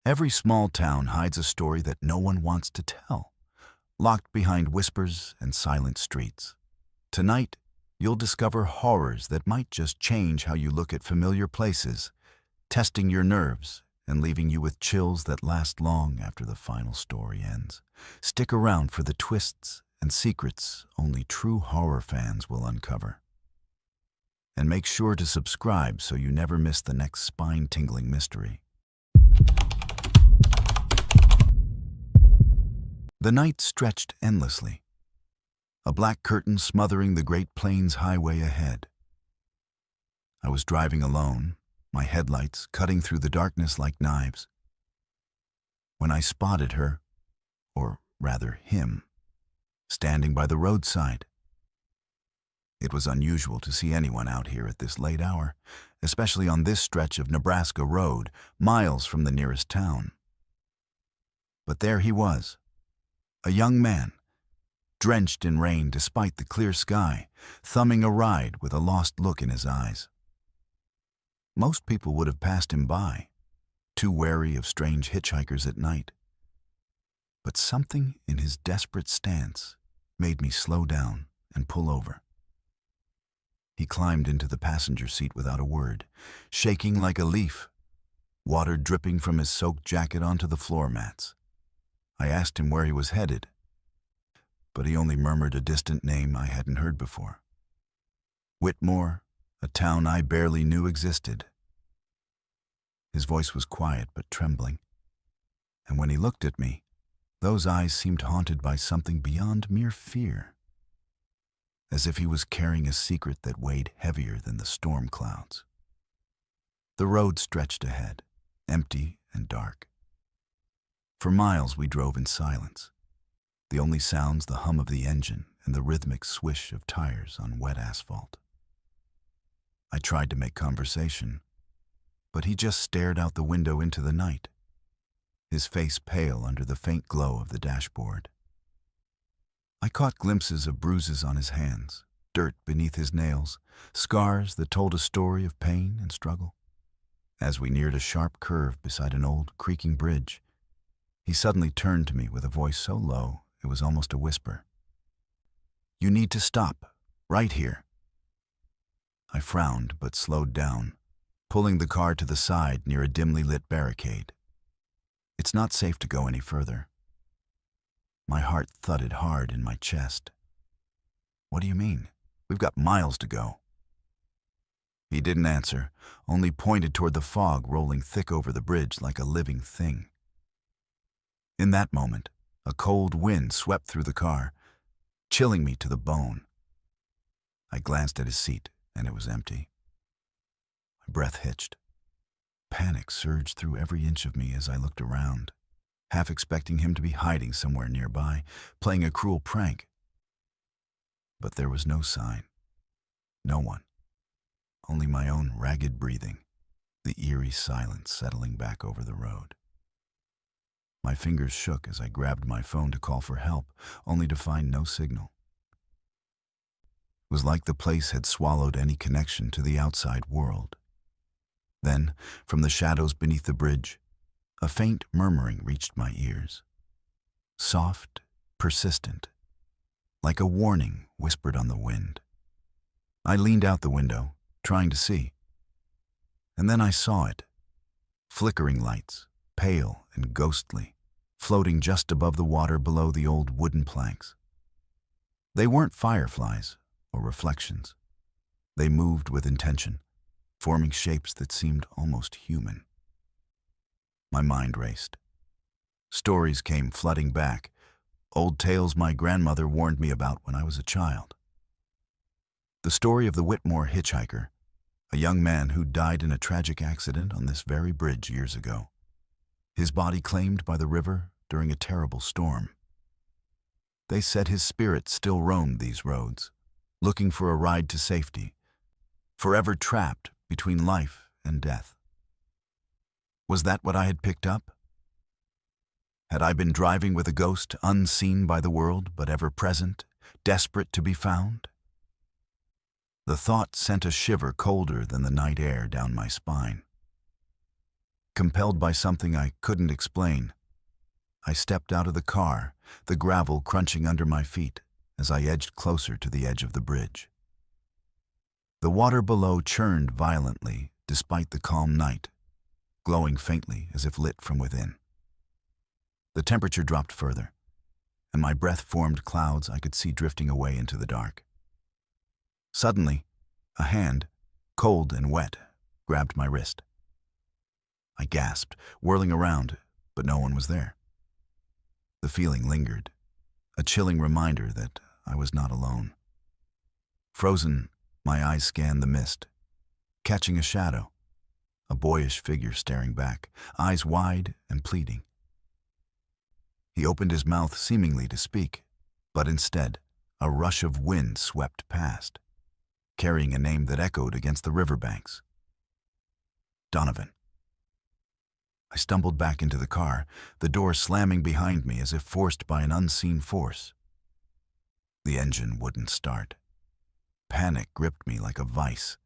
Every small town hides a story that no one wants to tell, locked behind whispers and silent streets. Tonight, you'll discover horrors that might just change how you look at familiar places, testing your nerves and leaving you with chills that last long after the final story ends. Stick around for the twists and secrets only true horror fans will uncover. And make sure to subscribe so you never miss the next spine-tingling mystery. The night stretched endlessly, a black curtain smothering the Great Plains highway ahead. I was driving alone, my headlights cutting through the darkness like knives, when I spotted her, or rather him, standing by the roadside. It was unusual to see anyone out here at this late hour, especially on this stretch of Nebraska road, miles from the nearest town. But there he was, a young man, drenched in rain despite the clear sky, thumbing a ride with a lost look in his eyes. Most people would have passed him by, too wary of strange hitchhikers at night. But something in his desperate stance made me slow down and pull over. He climbed into the passenger seat without a word, shaking like a leaf, water dripping from his soaked jacket onto the floor mats. I asked him where he was headed, but he only murmured a distant name I hadn't heard before. Whitmore, a town I barely knew existed. His voice was quiet but trembling, and when he looked at me, those eyes seemed haunted by something beyond mere fear, as if he was carrying a secret that weighed heavier than the storm clouds. The road stretched ahead, empty and dark. For miles we drove in silence, the only sounds the hum of the engine and the rhythmic swish of tires on wet asphalt. I tried to make conversation, but he just stared out the window into the night, his face pale under the faint glow of the dashboard. I caught glimpses of bruises on his hands, dirt beneath his nails, scars that told a story of pain and struggle. As we neared a sharp curve beside an old, creaking bridge, he suddenly turned to me with a voice so low it was almost a whisper. "You need to stop, right here." I frowned but slowed down, pulling the car to the side near a dimly lit barricade. It's not safe to go any further. My heart thudded hard in my chest. "What do you mean? We've got miles to go." He didn't answer, only pointed toward the fog rolling thick over the bridge like a living thing. In that moment, a cold wind swept through the car, chilling me to the bone. I glanced at his seat, and it was empty. My breath hitched. Panic surged through every inch of me as I looked around, half expecting him to be hiding somewhere nearby, playing a cruel prank. But there was no sign. No one. Only my own ragged breathing, the eerie silence settling back over the road. My fingers shook as I grabbed my phone to call for help, only to find no signal. It was like the place had swallowed any connection to the outside world. Then, from the shadows beneath the bridge, a faint murmuring reached my ears. Soft, persistent, like a warning whispered on the wind. I leaned out the window, trying to see. And then I saw it. Flickering lights, pale and ghostly, floating just above the water below the old wooden planks. They weren't fireflies or reflections. They moved with intention, forming shapes that seemed almost human. My mind raced. Stories came flooding back, old tales my grandmother warned me about when I was a child. The story of the Whitmore hitchhiker, a young man who died in a tragic accident on this very bridge years ago, his body claimed by the river during a terrible storm. They said his spirit still roamed these roads, looking for a ride to safety, forever trapped between life and death. Was that what I had picked up? Had I been driving with a ghost unseen by the world but ever present, desperate to be found? The thought sent a shiver colder than the night air down my spine. Compelled by something I couldn't explain, I stepped out of the car, the gravel crunching under my feet as I edged closer to the edge of the bridge. The water below churned violently despite the calm night, glowing faintly as if lit from within. The temperature dropped further, and my breath formed clouds I could see drifting away into the dark. Suddenly, a hand, cold and wet, grabbed my wrist. I gasped, whirling around, but no one was there. The feeling lingered, a chilling reminder that I was not alone. Frozen, my eyes scanned the mist, catching a shadow, a boyish figure staring back, eyes wide and pleading. He opened his mouth seemingly to speak, but instead, a rush of wind swept past, carrying a name that echoed against the riverbanks. Donovan. I stumbled back into the car, the door slamming behind me as if forced by an unseen force. The engine wouldn't start. Panic gripped me like a vice.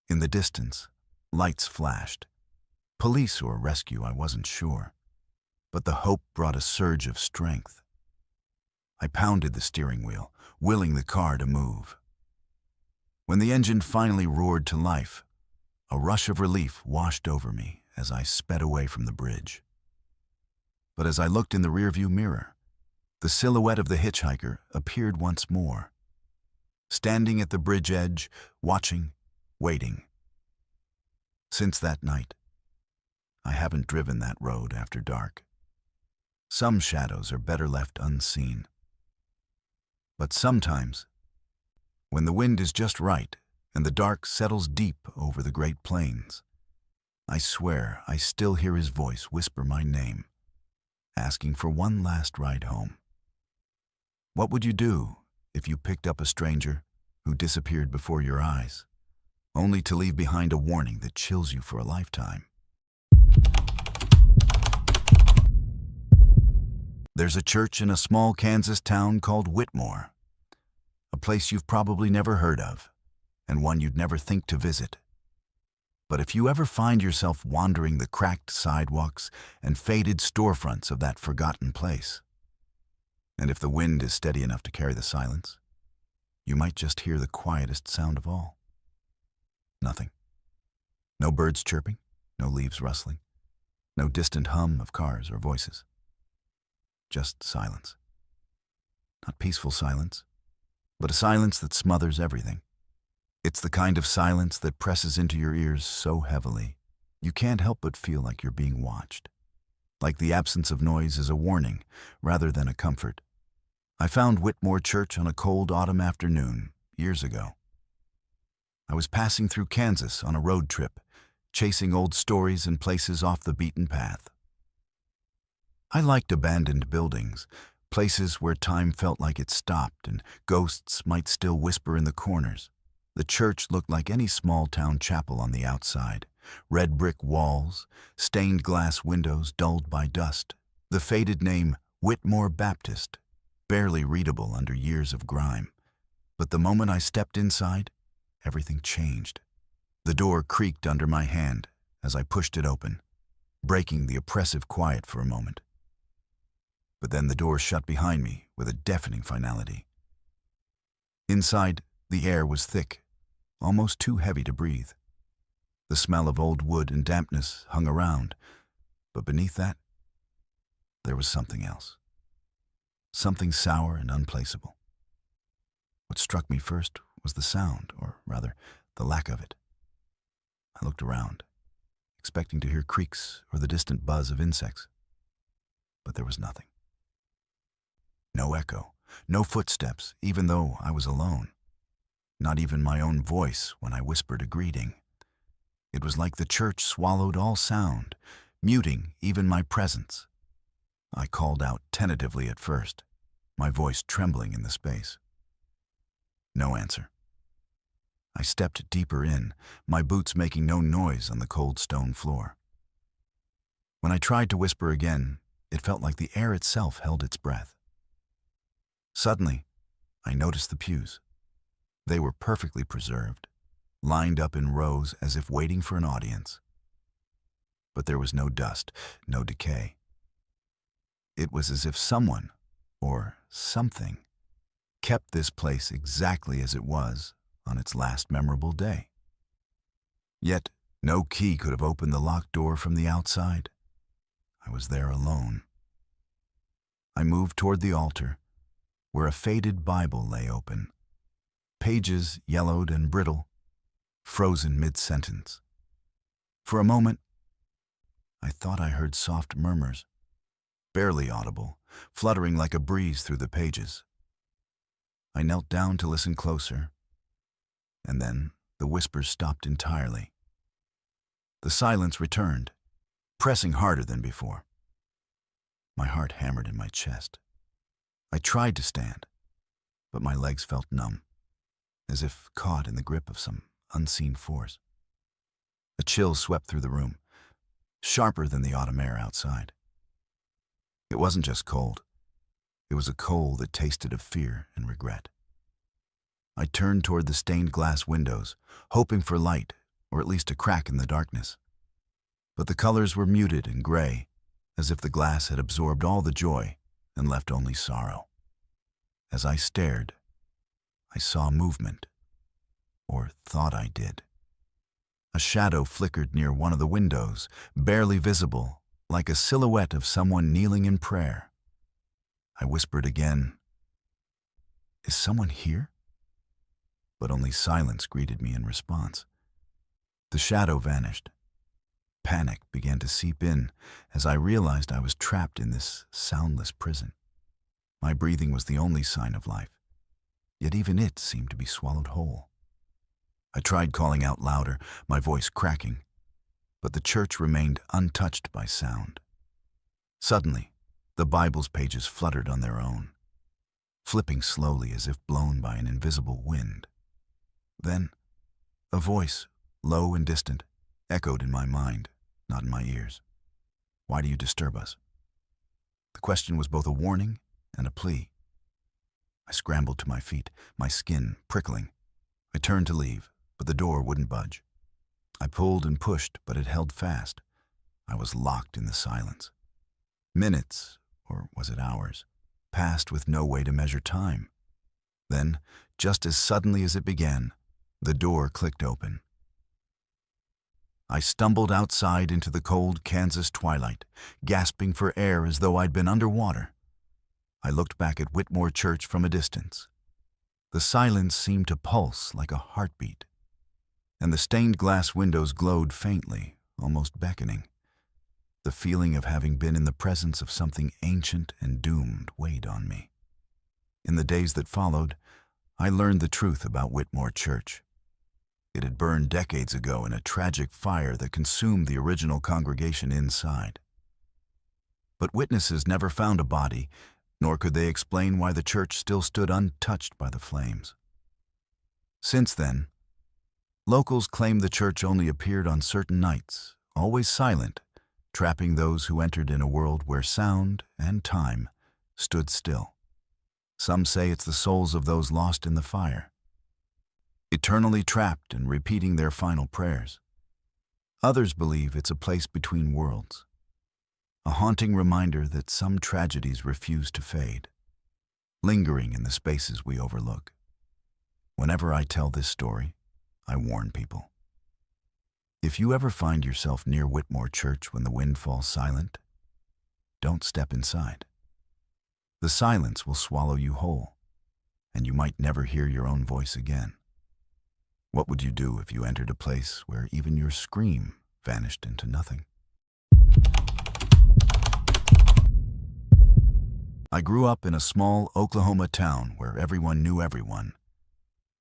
In the distance, lights flashed. Police or rescue, I wasn't sure. But the hope brought a surge of strength. I pounded the steering wheel, willing the car to move. When the engine finally roared to life, a rush of relief washed over me as I sped away from the bridge. But as I looked in the rearview mirror, the silhouette of the hitchhiker appeared once more, standing at the bridge edge, watching, waiting. Since that night, I haven't driven that road after dark. Some shadows are better left unseen. But sometimes, when the wind is just right and the dark settles deep over the Great Plains, I swear I still hear his voice whisper my name, asking for one last ride home. What would you do if you picked up a stranger who disappeared before your eyes, only to leave behind a warning that chills you for a lifetime? There's a church in a small Kansas town called Whitmore, a place you've probably never heard of, and one you'd never think to visit. But if you ever find yourself wandering the cracked sidewalks and faded storefronts of that forgotten place, and if the wind is steady enough to carry the silence, you might just hear the quietest sound of all. Nothing. No birds chirping, no leaves rustling, no distant hum of cars or voices. Just silence. Not peaceful silence, but a silence that smothers everything. It's the kind of silence that presses into your ears so heavily, you can't help but feel like you're being watched. Like the absence of noise is a warning, rather than a comfort. I found Whitmore Church on a cold autumn afternoon, years ago. I was passing through Kansas on a road trip, chasing old stories and places off the beaten path. I liked abandoned buildings, places where time felt like it stopped and ghosts might still whisper in the corners. The church looked like any small-town chapel on the outside. Red brick walls, stained glass windows dulled by dust, the faded name Whitmore Baptist, barely readable under years of grime. But the moment I stepped inside, everything changed. The door creaked under my hand as I pushed it open, breaking the oppressive quiet for a moment. But then the door shut behind me with a deafening finality. Inside, the air was thick, almost too heavy to breathe. The smell of old wood and dampness hung around, but beneath that, there was something else. Something sour and unplaceable. What struck me first was the sound, or rather, the lack of it. I looked around, expecting to hear creaks or the distant buzz of insects, but there was nothing. No echo, no footsteps, even though I was alone. Not even my own voice when I whispered a greeting. It was like the church swallowed all sound, muting even my presence. I called out tentatively at first, my voice trembling in the space. No answer. I stepped deeper in, my boots making no noise on the cold stone floor. When I tried to whisper again, it felt like the air itself held its breath. Suddenly, I noticed the pews. They were perfectly preserved, lined up in rows as if waiting for an audience. but there was no dust, no decay. It was as if someone, or something, kept this place exactly as it was on its last memorable day. Yet, no key could have opened the locked door from the outside. I was there alone. I moved toward the altar, where a faded Bible lay open, pages yellowed and brittle, frozen mid-sentence. For a moment, I thought I heard soft murmurs, barely audible, fluttering like a breeze through the pages. I knelt down to listen closer, and then the whispers stopped entirely. The silence returned, pressing harder than before. My heart hammered in my chest. I tried to stand, but my legs felt numb, as if caught in the grip of some unseen force. A chill swept through the room, sharper than the autumn air outside. It wasn't just cold. It was a cold that tasted of fear and regret. I turned toward the stained glass windows, hoping for light, or at least a crack in the darkness. But the colors were muted and gray, as if the glass had absorbed all the joy and left only sorrow. As I stared, I saw movement, or thought I did. A shadow flickered near one of the windows, barely visible, like a silhouette of someone kneeling in prayer. I whispered again, "Is someone here?" But only silence greeted me in response. The shadow vanished. Panic began to seep in as I realized I was trapped in this soundless prison. My breathing was the only sign of life, yet even it seemed to be swallowed whole. I tried calling out louder, my voice cracking, but the church remained untouched by sound. Suddenly, the Bible's pages fluttered on their own, flipping slowly as if blown by an invisible wind. Then, a voice, low and distant, echoed in my mind, not in my ears. "Why do you disturb us?" The question was both a warning and a plea. I scrambled to my feet, my skin prickling. I turned to leave, but the door wouldn't budge. I pulled and pushed, but it held fast. I was locked in the silence. Minutes, or was it hours, passed with no way to measure time. Then, just as suddenly as it began, the door clicked open. I stumbled outside into the cold Kansas twilight, gasping for air as though I'd been underwater. I looked back at Whitmore Church from a distance. The silence seemed to pulse like a heartbeat, and the stained glass windows glowed faintly, almost beckoning. The feeling of having been in the presence of something ancient and doomed weighed on me. In the days that followed, I learned the truth about Whitmore Church. It had burned decades ago in a tragic fire that consumed the original congregation inside. But witnesses never found a body, nor could they explain why the church still stood untouched by the flames. Since then, locals claim the church only appeared on certain nights, always silent, trapping those who entered in a world where sound and time stood still. Some say it's the souls of those lost in the fire, eternally trapped and repeating their final prayers. Others believe it's a place between worlds, a haunting reminder that some tragedies refuse to fade, lingering in the spaces we overlook. Whenever I tell this story, I warn people. If you ever find yourself near Whitmore Church when the wind falls silent, don't step inside. The silence will swallow you whole, and you might never hear your own voice again. What would you do if you entered a place where even your scream vanished into nothing? I grew up in a small Oklahoma town where everyone knew everyone,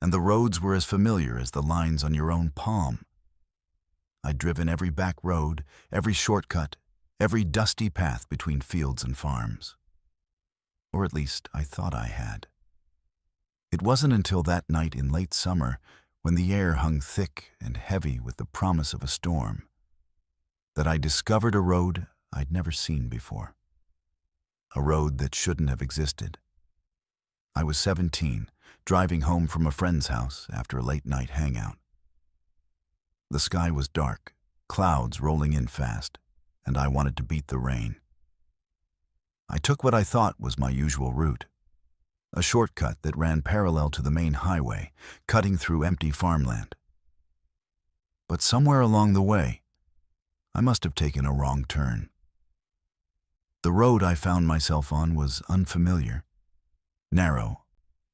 and the roads were as familiar as the lines on your own palm. I'd driven every back road, every shortcut, every dusty path between fields and farms. Or at least I thought I had. It wasn't until that night in late summer, when the air hung thick and heavy with the promise of a storm, that I discovered a road I'd never seen before. A road that shouldn't have existed. I was 17, driving home from a friend's house after a late-night hangout. The sky was dark, clouds rolling in fast. and I wanted to beat the rain. I took what I thought was my usual route, a shortcut that ran parallel to the main highway, cutting through empty farmland. But somewhere along the way, I must have taken a wrong turn. The road I found myself on was unfamiliar, narrow,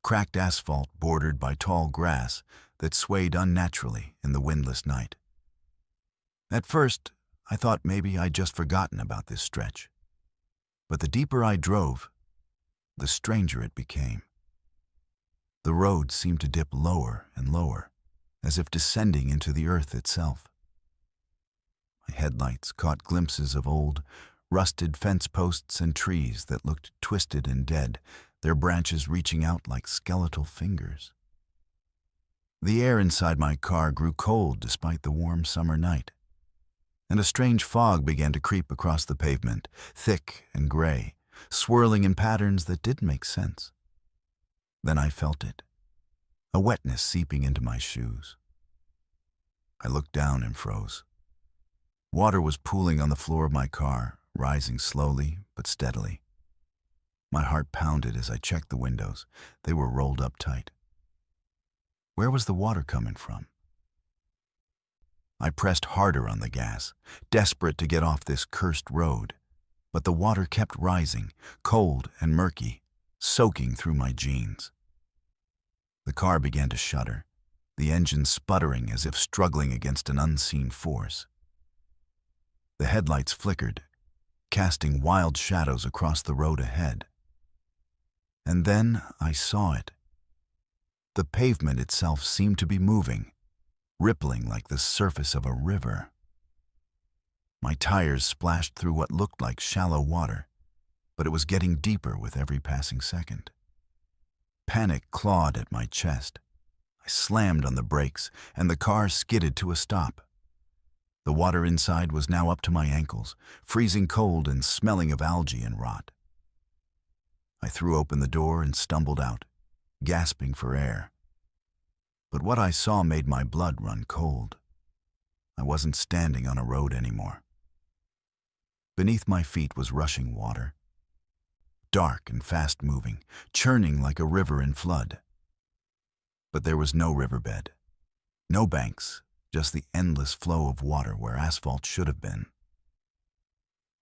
cracked asphalt bordered by tall grass that swayed unnaturally in the windless night. At first, I thought maybe I'd just forgotten about this stretch. But the deeper I drove, the stranger it became. The road seemed to dip lower and lower, as if descending into the earth itself. My headlights caught glimpses of old, rusted fence posts and trees that looked twisted and dead, their branches reaching out like skeletal fingers. The air inside my car grew cold despite the warm summer night, and a strange fog began to creep across the pavement, thick and gray, swirling in patterns that didn't make sense. Then I felt it, a wetness seeping into my shoes. I looked down and froze. Water was pooling on the floor of my car, rising slowly but steadily. My heart pounded as I checked the windows. They were rolled up tight. Where was the water coming from? I pressed harder on the gas, desperate to get off this cursed road, but the water kept rising, cold and murky, soaking through my jeans. The car began to shudder, the engine sputtering as if struggling against an unseen force. The headlights flickered, casting wild shadows across the road ahead. And then I saw it. The pavement itself seemed to be moving, rippling like the surface of a river. My tires splashed through what looked like shallow water, but it was getting deeper with every passing second. Panic clawed at my chest. I slammed on the brakes, and the car skidded to a stop. The water inside was now up to my ankles, freezing cold and smelling of algae and rot. I threw open the door and stumbled out, gasping for air. But what I saw made my blood run cold. I wasn't standing on a road anymore. Beneath my feet was rushing water, dark and fast-moving, churning like a river in flood. But there was no riverbed, no banks, just the endless flow of water where asphalt should have been.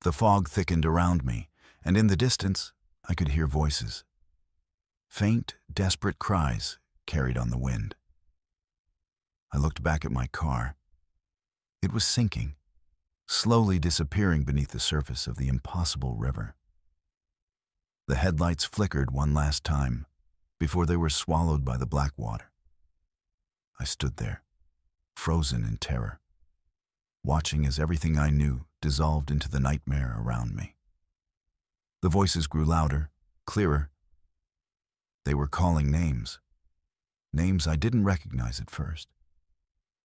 The fog thickened around me, and in the distance, I could hear voices. Faint, desperate cries carried on the wind. I looked back at my car. It was sinking, slowly disappearing beneath the surface of the impossible river. The headlights flickered one last time before they were swallowed by the black water. I stood there, frozen in terror, watching as everything I knew dissolved into the nightmare around me. The voices grew louder, clearer. They were calling names, names I didn't recognize at first.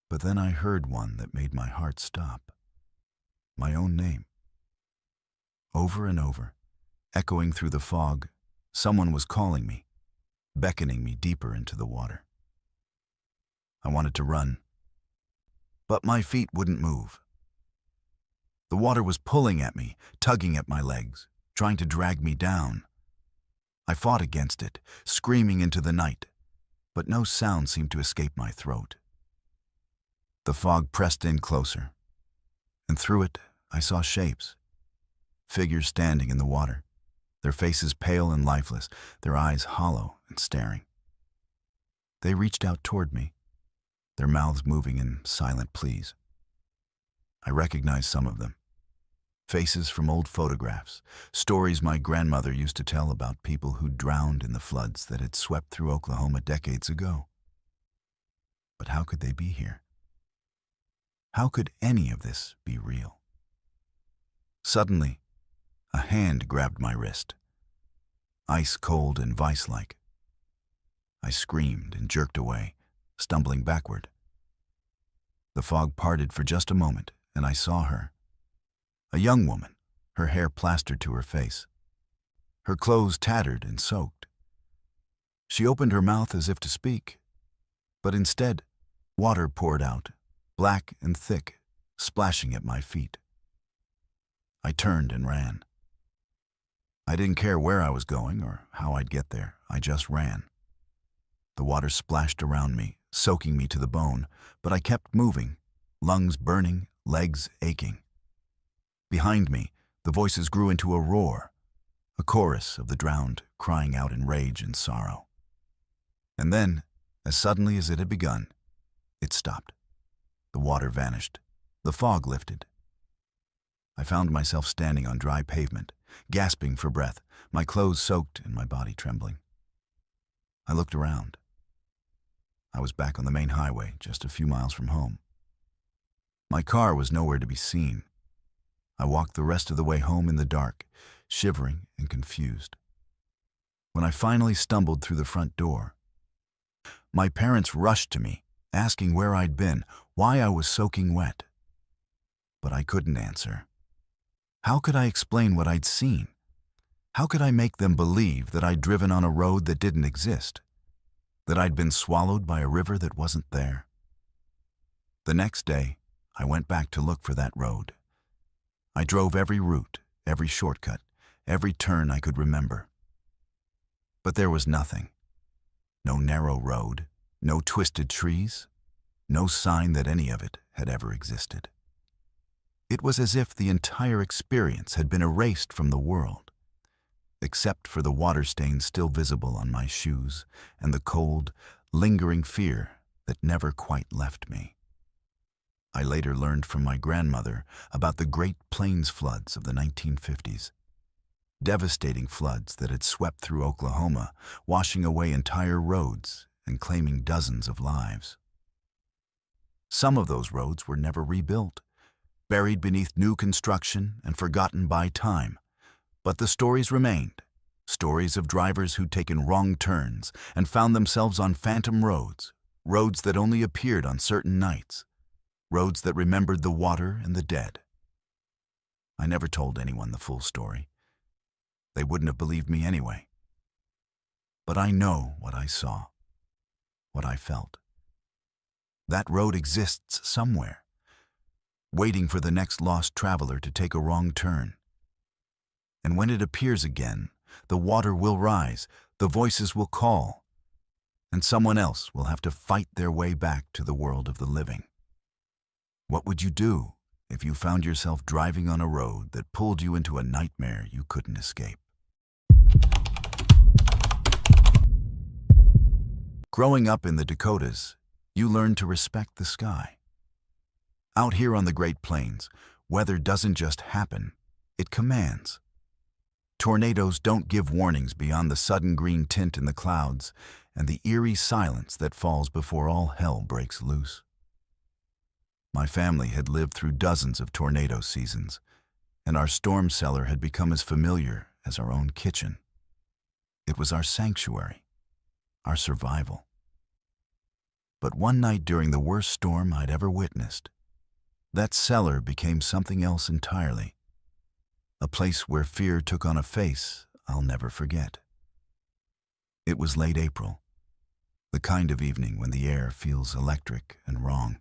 But then I heard one that made my heart stop. My own name. Over and over, echoing through the fog, someone was calling me, beckoning me deeper into the water. I wanted to run, but my feet wouldn't move. The water was pulling at me, tugging at my legs, trying to drag me down. I fought against it, screaming into the night, but no sound seemed to escape my throat. The fog pressed in closer, and through it I saw shapes, figures standing in the water, their faces pale and lifeless, their eyes hollow and staring. They reached out toward me, their mouths moving in silent pleas. I recognized some of them. Faces from old photographs, stories my grandmother used to tell about people who drowned in the floods that had swept through Oklahoma decades ago. But how could they be here? How could any of this be real? Suddenly, a hand grabbed my wrist, ice cold and vice-like. I screamed and jerked away, stumbling backward. The fog parted for just a moment, and I saw her. A young woman, her hair plastered to her face, her clothes tattered and soaked. She opened her mouth as if to speak, but instead, water poured out, black and thick, splashing at my feet. I turned and ran. I didn't care where I was going or how I'd get there. I just ran. The water splashed around me, soaking me to the bone, but I kept moving, lungs burning, legs aching. Behind me, the voices grew into a roar, a chorus of the drowned crying out in rage and sorrow. And then, as suddenly as it had begun, it stopped. The water vanished. The fog lifted. I found myself standing on dry pavement, gasping for breath, my clothes soaked and my body trembling. I looked around. I was back on the main highway, just a few miles from home. My car was nowhere to be seen. I walked the rest of the way home in the dark, shivering and confused. When I finally stumbled through the front door, my parents rushed to me, asking where I'd been, why I was soaking wet. But I couldn't answer. How could I explain what I'd seen? How could I make them believe that I'd driven on a road that didn't exist? That I'd been swallowed by a river that wasn't there? The next day, I went back to look for that road. I drove every route, every shortcut, every turn I could remember. But there was nothing. No narrow road, no twisted trees, no sign that any of it had ever existed. It was as if the entire experience had been erased from the world, except for the water stains still visible on my shoes and the cold, lingering fear that never quite left me. I later learned from my grandmother about the Great Plains floods of the 1950s. Devastating floods that had swept through Oklahoma, washing away entire roads and claiming dozens of lives. Some of those roads were never rebuilt, buried beneath new construction and forgotten by time. But the stories remained, stories of drivers who'd taken wrong turns and found themselves on phantom roads, roads that only appeared on certain nights, roads that remembered the water and the dead. I never told anyone the full story. They wouldn't have believed me anyway. But I know what I saw, what I felt. That road exists somewhere, waiting for the next lost traveler to take a wrong turn. And when it appears again, the water will rise, the voices will call, and someone else will have to fight their way back to the world of the living. What would you do if you found yourself driving on a road that pulled you into a nightmare you couldn't escape? Growing up in the Dakotas, you learn to respect the sky. Out here on the Great Plains, weather doesn't just happen, it commands. Tornadoes don't give warnings beyond the sudden green tint in the clouds and the eerie silence that falls before all hell breaks loose. My family had lived through dozens of tornado seasons, and our storm cellar had become as familiar as our own kitchen. It was our sanctuary, our survival. But one night during the worst storm I'd ever witnessed, that cellar became something else entirely. A place where fear took on a face I'll never forget. It was late April, the kind of evening when the air feels electric and wrong.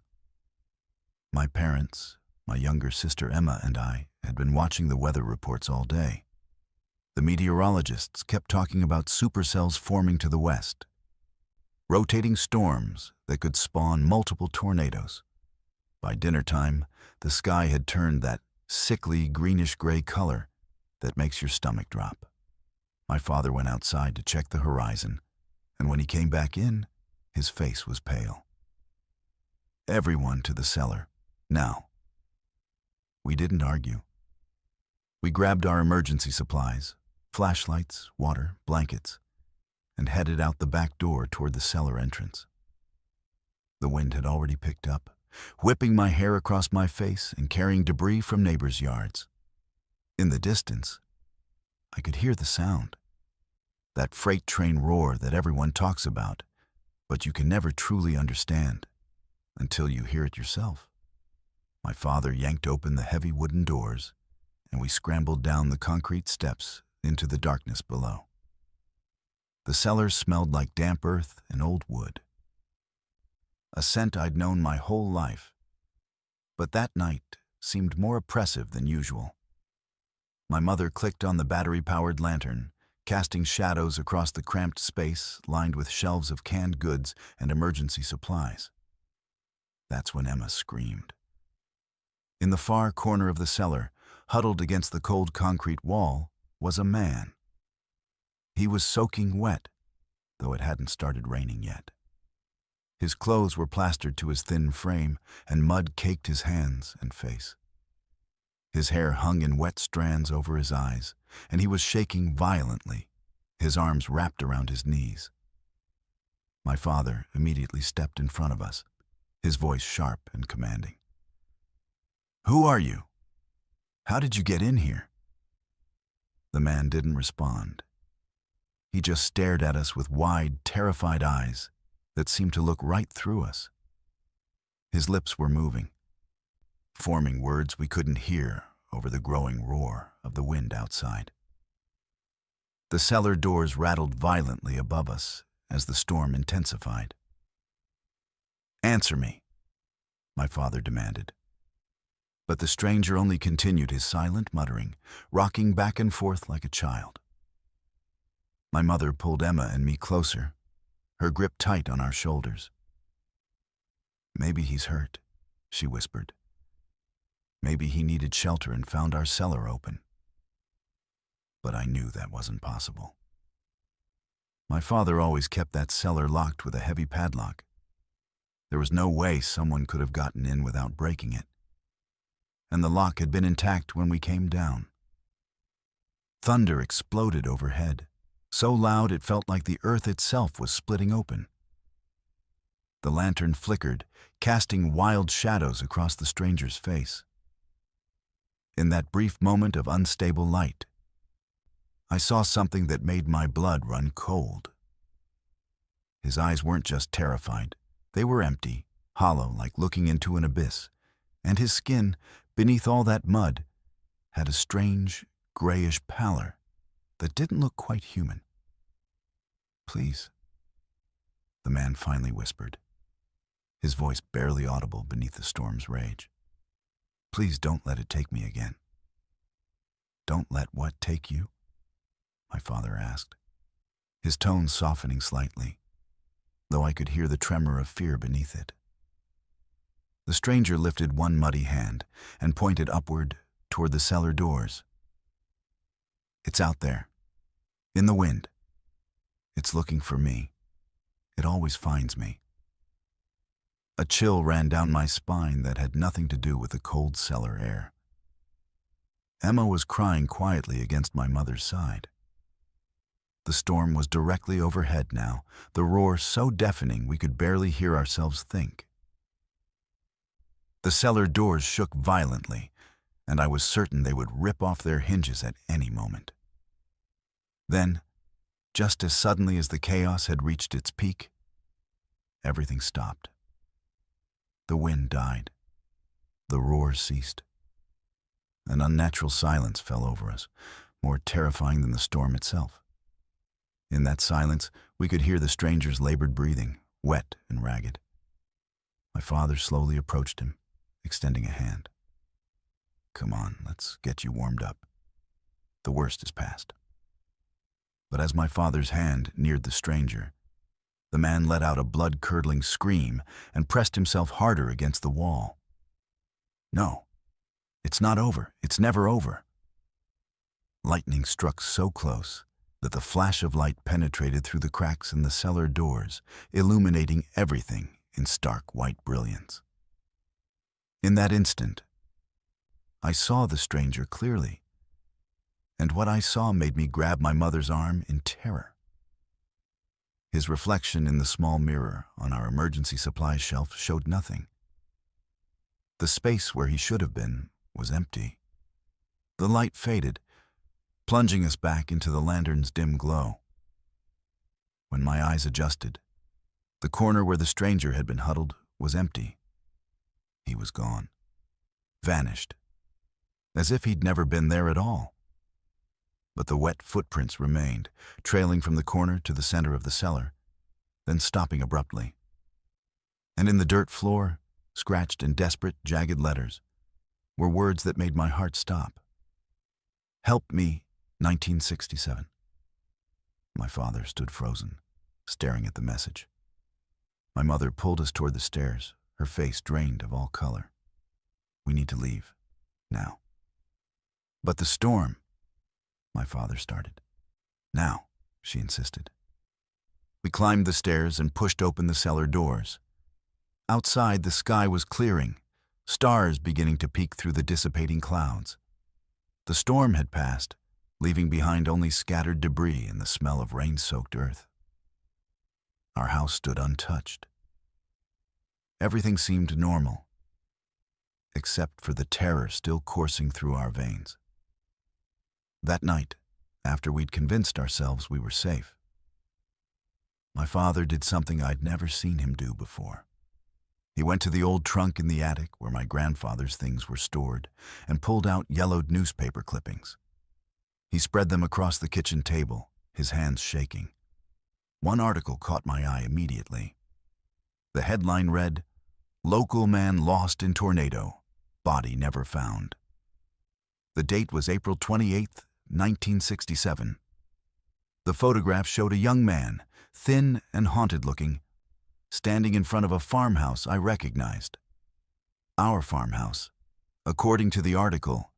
My parents, my younger sister Emma, and I had been watching the weather reports all day. The meteorologists kept talking about supercells forming to the west, rotating storms that could spawn multiple tornadoes. By dinner time, the sky had turned that sickly greenish-gray color that makes your stomach drop. My father went outside to check the horizon, and when he came back in, his face was pale. Everyone to the cellar, now. We didn't argue. We grabbed our emergency supplies, flashlights, water, blankets, and headed out the back door toward the cellar entrance. The wind had already picked up, whipping my hair across my face and carrying debris from neighbors' yards. In the distance, I could hear the sound, that freight train roar that everyone talks about, but you can never truly understand until you hear it yourself. My father yanked open the heavy wooden doors, and we scrambled down the concrete steps into the darkness below. The cellar smelled like damp earth and old wood, a scent I'd known my whole life, but that night seemed more oppressive than usual. My mother clicked on the battery-powered lantern, casting shadows across the cramped space lined with shelves of canned goods and emergency supplies. That's when Emma screamed. In the far corner of the cellar, huddled against the cold concrete wall, was a man. He was soaking wet, though it hadn't started raining yet. His clothes were plastered to his thin frame, and mud caked his hands and face. His hair hung in wet strands over his eyes, and he was shaking violently, his arms wrapped around his knees. My father immediately stepped in front of us, his voice sharp and commanding. "Who are you? How did you get in here?" The man didn't respond. He just stared at us with wide, terrified eyes that seemed to look right through us. His lips were moving, forming words we couldn't hear over the growing roar of the wind outside. The cellar doors rattled violently above us as the storm intensified. "Answer me," my father demanded. But the stranger only continued his silent muttering, rocking back and forth like a child. My mother pulled Emma and me closer, her grip tight on our shoulders. "Maybe he's hurt," she whispered. "Maybe he needed shelter and found our cellar open." But I knew that wasn't possible. My father always kept that cellar locked with a heavy padlock. There was no way someone could have gotten in without breaking it. And the lock had been intact when we came down. Thunder exploded overhead, so loud it felt like the earth itself was splitting open. The lantern flickered, casting wild shadows across the stranger's face. In that brief moment of unstable light, I saw something that made my blood run cold. His eyes weren't just terrified, they were empty, hollow like looking into an abyss, and his skin, beneath all that mud, had a strange, grayish pallor that didn't look quite human. "Please," the man finally whispered, his voice barely audible beneath the storm's rage. "Please don't let it take me again." "Don't let what take you?" my father asked, his tone softening slightly, though I could hear the tremor of fear beneath it. The stranger lifted one muddy hand and pointed upward toward the cellar doors. "It's out there, in the wind. It's looking for me. It always finds me." A chill ran down my spine that had nothing to do with the cold cellar air. Emma was crying quietly against my mother's side. The storm was directly overhead now, the roar so deafening we could barely hear ourselves think. The cellar doors shook violently, and I was certain they would rip off their hinges at any moment. Then, just as suddenly as the chaos had reached its peak, everything stopped. The wind died. The roar ceased. An unnatural silence fell over us, more terrifying than the storm itself. In that silence, we could hear the stranger's labored breathing, wet and ragged. My father slowly approached him, extending a hand. "Come on, let's get you warmed up. The worst is past." But as my father's hand neared the stranger, the man let out a blood-curdling scream and pressed himself harder against the wall. "No, it's not over. It's never over." Lightning struck so close that the flash of light penetrated through the cracks in the cellar doors, illuminating everything in stark white brilliance. In that instant, I saw the stranger clearly, and what I saw made me grab my mother's arm in terror. His reflection in the small mirror on our emergency supplies shelf showed nothing. The space where he should have been was empty. The light faded, plunging us back into the lantern's dim glow. When my eyes adjusted, the corner where the stranger had been huddled was empty. He was gone, vanished, as if he'd never been there at all. But the wet footprints remained, trailing from the corner to the center of the cellar, then stopping abruptly. And in the dirt floor, scratched in desperate, jagged letters, were words that made my heart stop. Help me, 1967. My father stood frozen, staring at the message. My mother pulled us toward the stairs, her face drained of all color. We need to leave, now. But the storm, my father started. Now, she insisted. We climbed the stairs and pushed open the cellar doors. Outside, the sky was clearing, stars beginning to peek through the dissipating clouds. The storm had passed, leaving behind only scattered debris and the smell of rain-soaked earth. Our house stood untouched. Everything seemed normal, except for the terror still coursing through our veins. That night, after we'd convinced ourselves we were safe, my father did something I'd never seen him do before. He went to the old trunk in the attic where my grandfather's things were stored and pulled out yellowed newspaper clippings. He spread them across the kitchen table, his hands shaking. One article caught my eye immediately. The headline read, "Local man lost in tornado, body never found." The date was April 28, 1967. The photograph showed a young man, thin and haunted-looking, standing in front of a farmhouse I recognized. Our farmhouse. According to the article,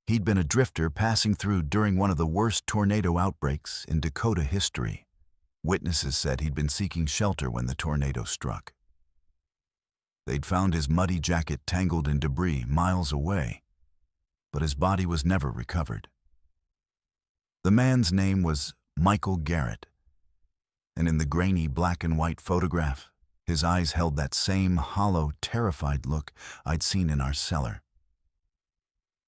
he'd been a drifter passing through during one of the worst tornado outbreaks in Dakota history. Witnesses said he'd been seeking shelter when the tornado struck. They'd found his muddy jacket tangled in debris miles away, but his body was never recovered. The man's name was Michael Garrett, and in the grainy black and white photograph, his eyes held that same hollow, terrified look I'd seen in our cellar.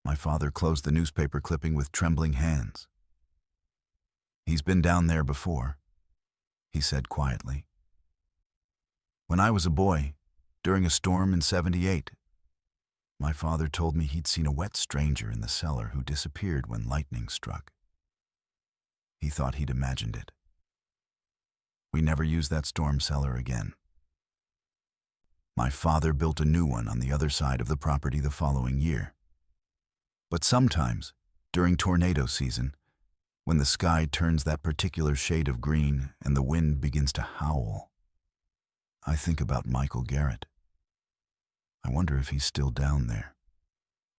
My father closed the newspaper clipping with trembling hands. "He's been down there before," he said quietly. "When I was a boy, during a storm in '78, my father told me he'd seen a wet stranger in the cellar who disappeared when lightning struck. He thought he'd imagined it. We never used that storm cellar again. My father built a new one on the other side of the property the following year. But sometimes, during tornado season, when the sky turns that particular shade of green and the wind begins to howl, I think about Michael Garrett. I wonder if he's still down there,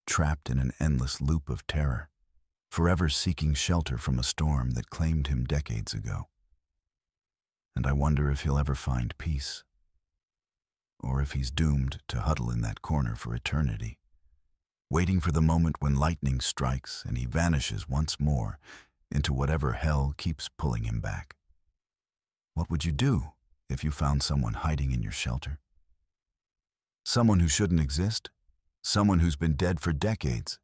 trapped in an endless loop of terror, forever seeking shelter from a storm that claimed him decades ago. And I wonder if he'll ever find peace, or if he's doomed to huddle in that corner for eternity, waiting for the moment when lightning strikes and he vanishes once more into whatever hell keeps pulling him back. What would you do if you found someone hiding in your shelter? Someone who shouldn't exist, someone who's been dead for decades,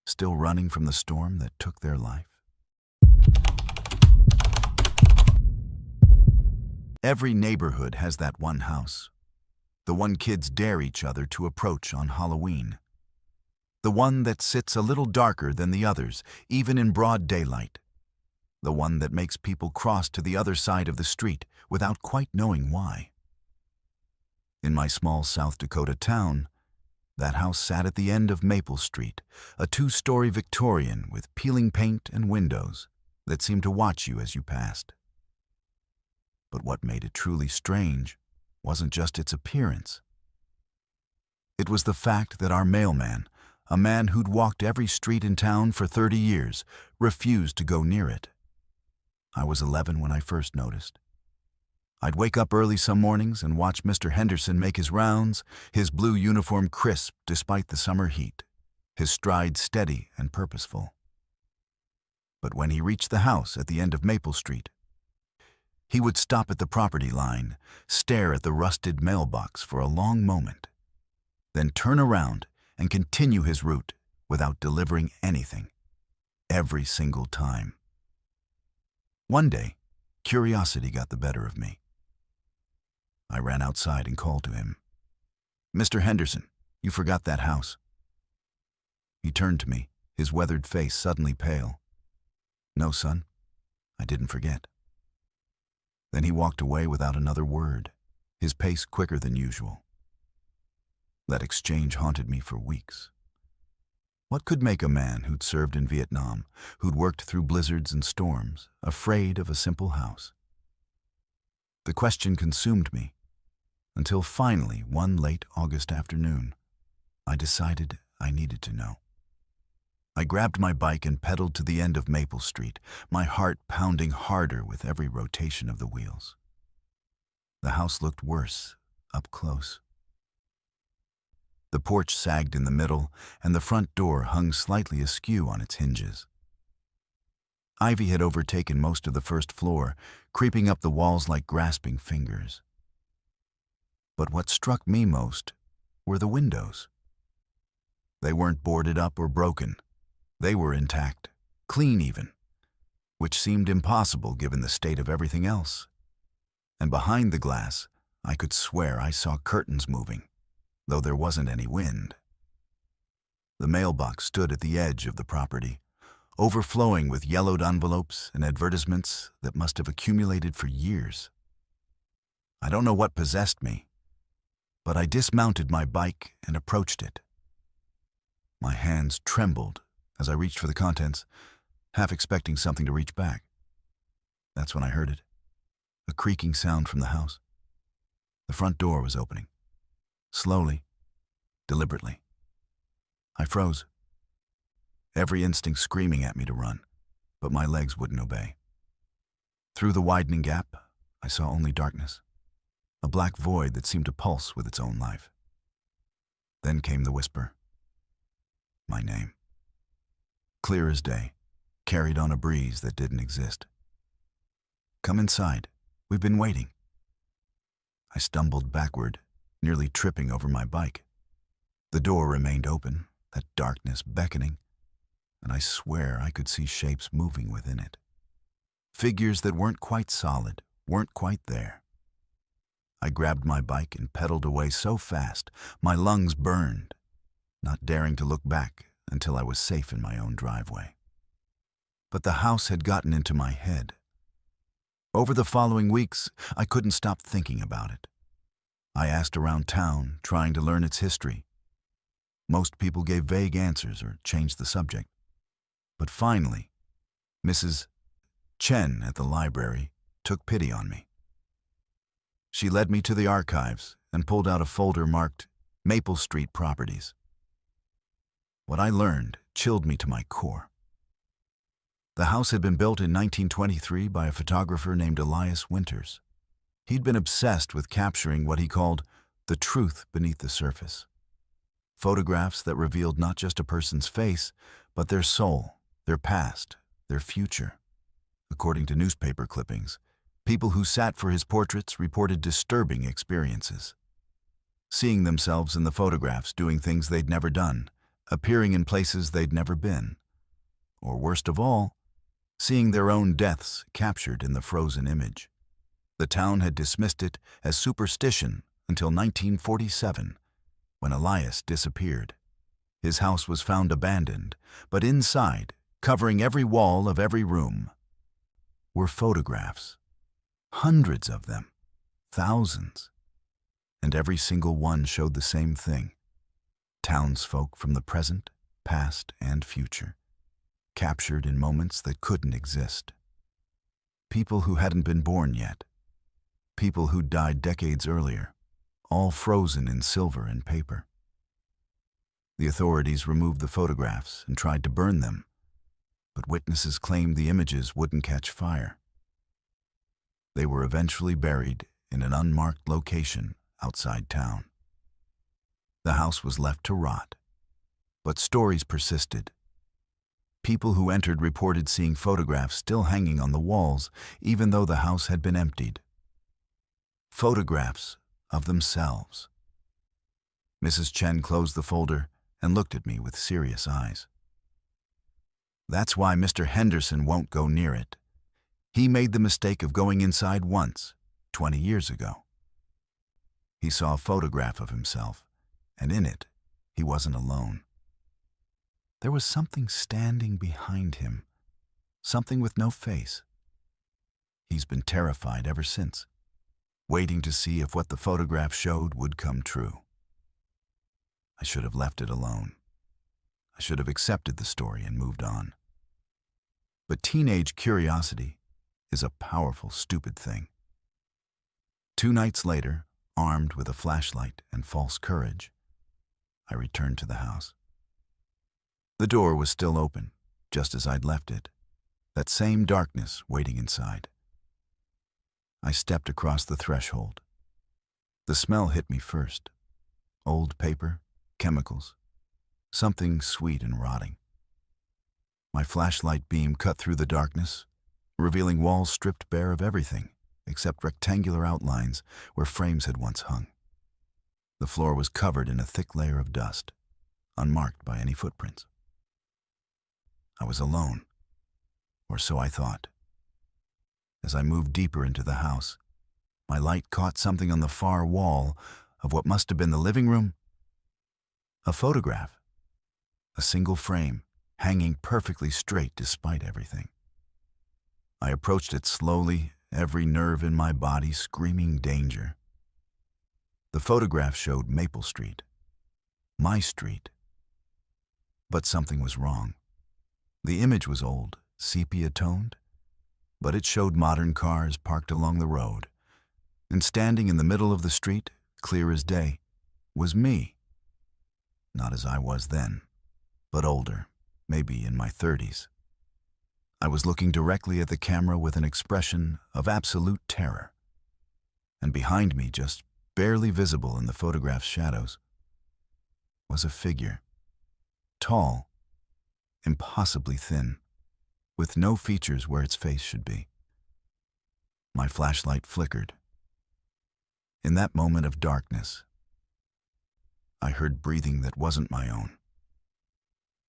still running from the storm that took their life? Every neighborhood has that one house, the one kids dare each other to approach on Halloween, the one that sits a little darker than the others, even in broad daylight, the one that makes people cross to the other side of the street without quite knowing why. In my small South Dakota town, that house sat at the end of Maple Street, a two-story Victorian with peeling paint and windows that seemed to watch you as you passed. But what made it truly strange wasn't just its appearance. It was the fact that our mailman, a man who'd walked every street in town for 30 years, refused to go near it. I was 11 when I first noticed. I'd wake up early some mornings and watch Mr. Henderson make his rounds, his blue uniform crisp despite the summer heat, his stride steady and purposeful. But when he reached the house at the end of Maple Street, he would stop at the property line, stare at the rusted mailbox for a long moment, then turn around and continue his route without delivering anything, every single time. One day, curiosity got the better of me. I ran outside and called to him. "Mr. Henderson, you forgot that house." He turned to me, his weathered face suddenly pale. "No, son, I didn't forget." Then he walked away without another word, his pace quicker than usual. That exchange haunted me for weeks. What could make a man who'd served in Vietnam, who'd worked through blizzards and storms, afraid of a simple house? The question consumed me, until finally, one late August afternoon, I decided I needed to know. I grabbed my bike and pedaled to the end of Maple Street, my heart pounding harder with every rotation of the wheels. The house looked worse up close. The porch sagged in the middle, and the front door hung slightly askew on its hinges. Ivy had overtaken most of the first floor, creeping up the walls like grasping fingers. But what struck me most were the windows. They weren't boarded up or broken. They were intact, clean even, which seemed impossible given the state of everything else. And behind the glass, I could swear I saw curtains moving, though there wasn't any wind. The mailbox stood at the edge of the property, overflowing with yellowed envelopes and advertisements that must have accumulated for years. I don't know what possessed me, but I dismounted my bike and approached it. My hands trembled as I reached for the contents, half expecting something to reach back. That's when I heard it, a creaking sound from the house. The front door was opening, slowly, deliberately. I froze, every instinct screaming at me to run, but my legs wouldn't obey. Through the widening gap, I saw only darkness, a black void that seemed to pulse with its own life. Then came the whisper. My name. Clear as day, carried on a breeze that didn't exist. Come inside. We've been waiting. I stumbled backward, nearly tripping over my bike. The door remained open, that darkness beckoning, and I swear I could see shapes moving within it. Figures that weren't quite solid, weren't quite there. I grabbed my bike and pedaled away so fast, my lungs burned, not daring to look back until I was safe in my own driveway. But the house had gotten into my head. Over the following weeks, I couldn't stop thinking about it. I asked around town, trying to learn its history. Most people gave vague answers or changed the subject. But finally, Mrs. Chen at the library took pity on me. She led me to the archives and pulled out a folder marked Maple Street Properties. What I learned chilled me to my core. The house had been built in 1923 by a photographer named Elias Winters. He'd been obsessed with capturing what he called the truth beneath the surface. Photographs that revealed not just a person's face, but their soul, their past, their future. According to newspaper clippings, people who sat for his portraits reported disturbing experiences. Seeing themselves in the photographs doing things they'd never done, appearing in places they'd never been, or worst of all, seeing their own deaths captured in the frozen image. The town had dismissed it as superstition until 1947, when Elias disappeared. His house was found abandoned, but inside, covering every wall of every room, were photographs. Hundreds of them, thousands, and every single one showed the same thing. Townsfolk from the present, past, and future, captured in moments that couldn't exist. People who hadn't been born yet. People who died decades earlier, all frozen in silver and paper. The authorities removed the photographs and tried to burn them, but witnesses claimed the images wouldn't catch fire. They were eventually buried in an unmarked location outside town. The house was left to rot, but stories persisted. People who entered reported seeing photographs still hanging on the walls, even though the house had been emptied. Photographs of themselves. Mrs. Chen closed the folder and looked at me with serious eyes. That's why Mr. Henderson won't go near it. He made the mistake of going inside once, 20 years ago. He saw a photograph of himself, and in it, he wasn't alone. There was something standing behind him, something with no face. He's been terrified ever since, waiting to see if what the photograph showed would come true. I should have left it alone. I should have accepted the story and moved on. But teenage curiosity is a powerful, stupid thing. 2 nights later, armed with a flashlight and false courage, I returned to the house. The door was still open, just as I'd left it, that same darkness waiting inside. I stepped across the threshold. The smell hit me first. Old paper, chemicals, something sweet and rotting. My flashlight beam cut through the darkness, revealing walls stripped bare of everything except rectangular outlines where frames had once hung. The floor was covered in a thick layer of dust, unmarked by any footprints. I was alone, or so I thought. As I moved deeper into the house, my light caught something on the far wall of what must have been the living room. A photograph. A single frame, hanging perfectly straight despite everything. I approached it slowly, every nerve in my body screaming danger. The photograph showed Maple Street. My street. But something was wrong. The image was old, sepia-toned, but it showed modern cars parked along the road, and standing in the middle of the street, clear as day, was me. Not as I was then, but older, maybe in my 30s. I was looking directly at the camera with an expression of absolute terror. And behind me, just barely visible in the photograph's shadows, was a figure. Tall, impossibly thin, with no features where its face should be. My flashlight flickered. In that moment of darkness, I heard breathing that wasn't my own.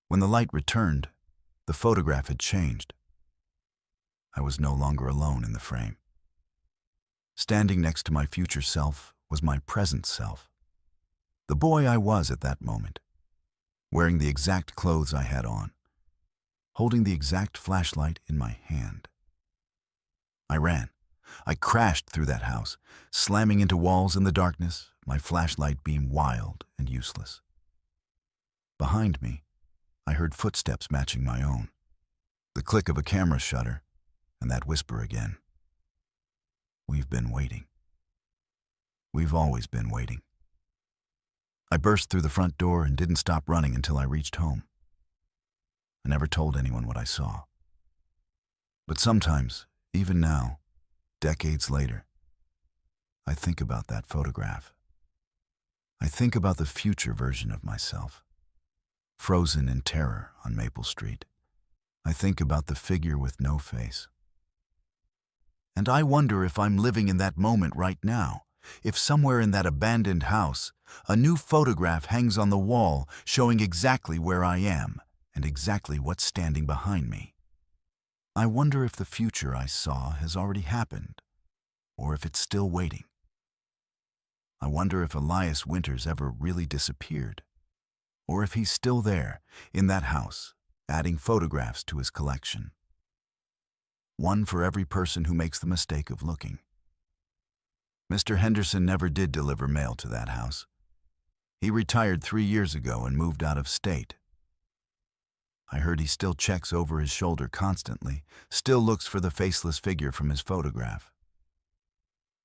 When the light returned, the photograph had changed. I was no longer alone in the frame. Standing next to my future self was my present self, the boy I was at that moment, wearing the exact clothes I had on, holding the exact flashlight in my hand. I ran. I crashed through that house, slamming into walls in the darkness, my flashlight beam wild and useless. Behind me, I heard footsteps matching my own, the click of a camera shutter, and that whisper again. We've been waiting. We've always been waiting. I burst through the front door and didn't stop running until I reached home. I never told anyone what I saw. But sometimes, even now, decades later, I think about that photograph. I think about the future version of myself, frozen in terror on Maple Street. I think about the figure with no face. And I wonder if I'm living in that moment right now, if somewhere in that abandoned house, a new photograph hangs on the wall showing exactly where I am and exactly what's standing behind me. I wonder if the future I saw has already happened, or if it's still waiting. I wonder if Elias Winters ever really disappeared, or if he's still there, in that house, adding photographs to his collection. One for every person who makes the mistake of looking. Mr. Henderson never did deliver mail to that house. He retired 3 years ago and moved out of state. I heard he still checks over his shoulder constantly, still looks for the faceless figure from his photograph.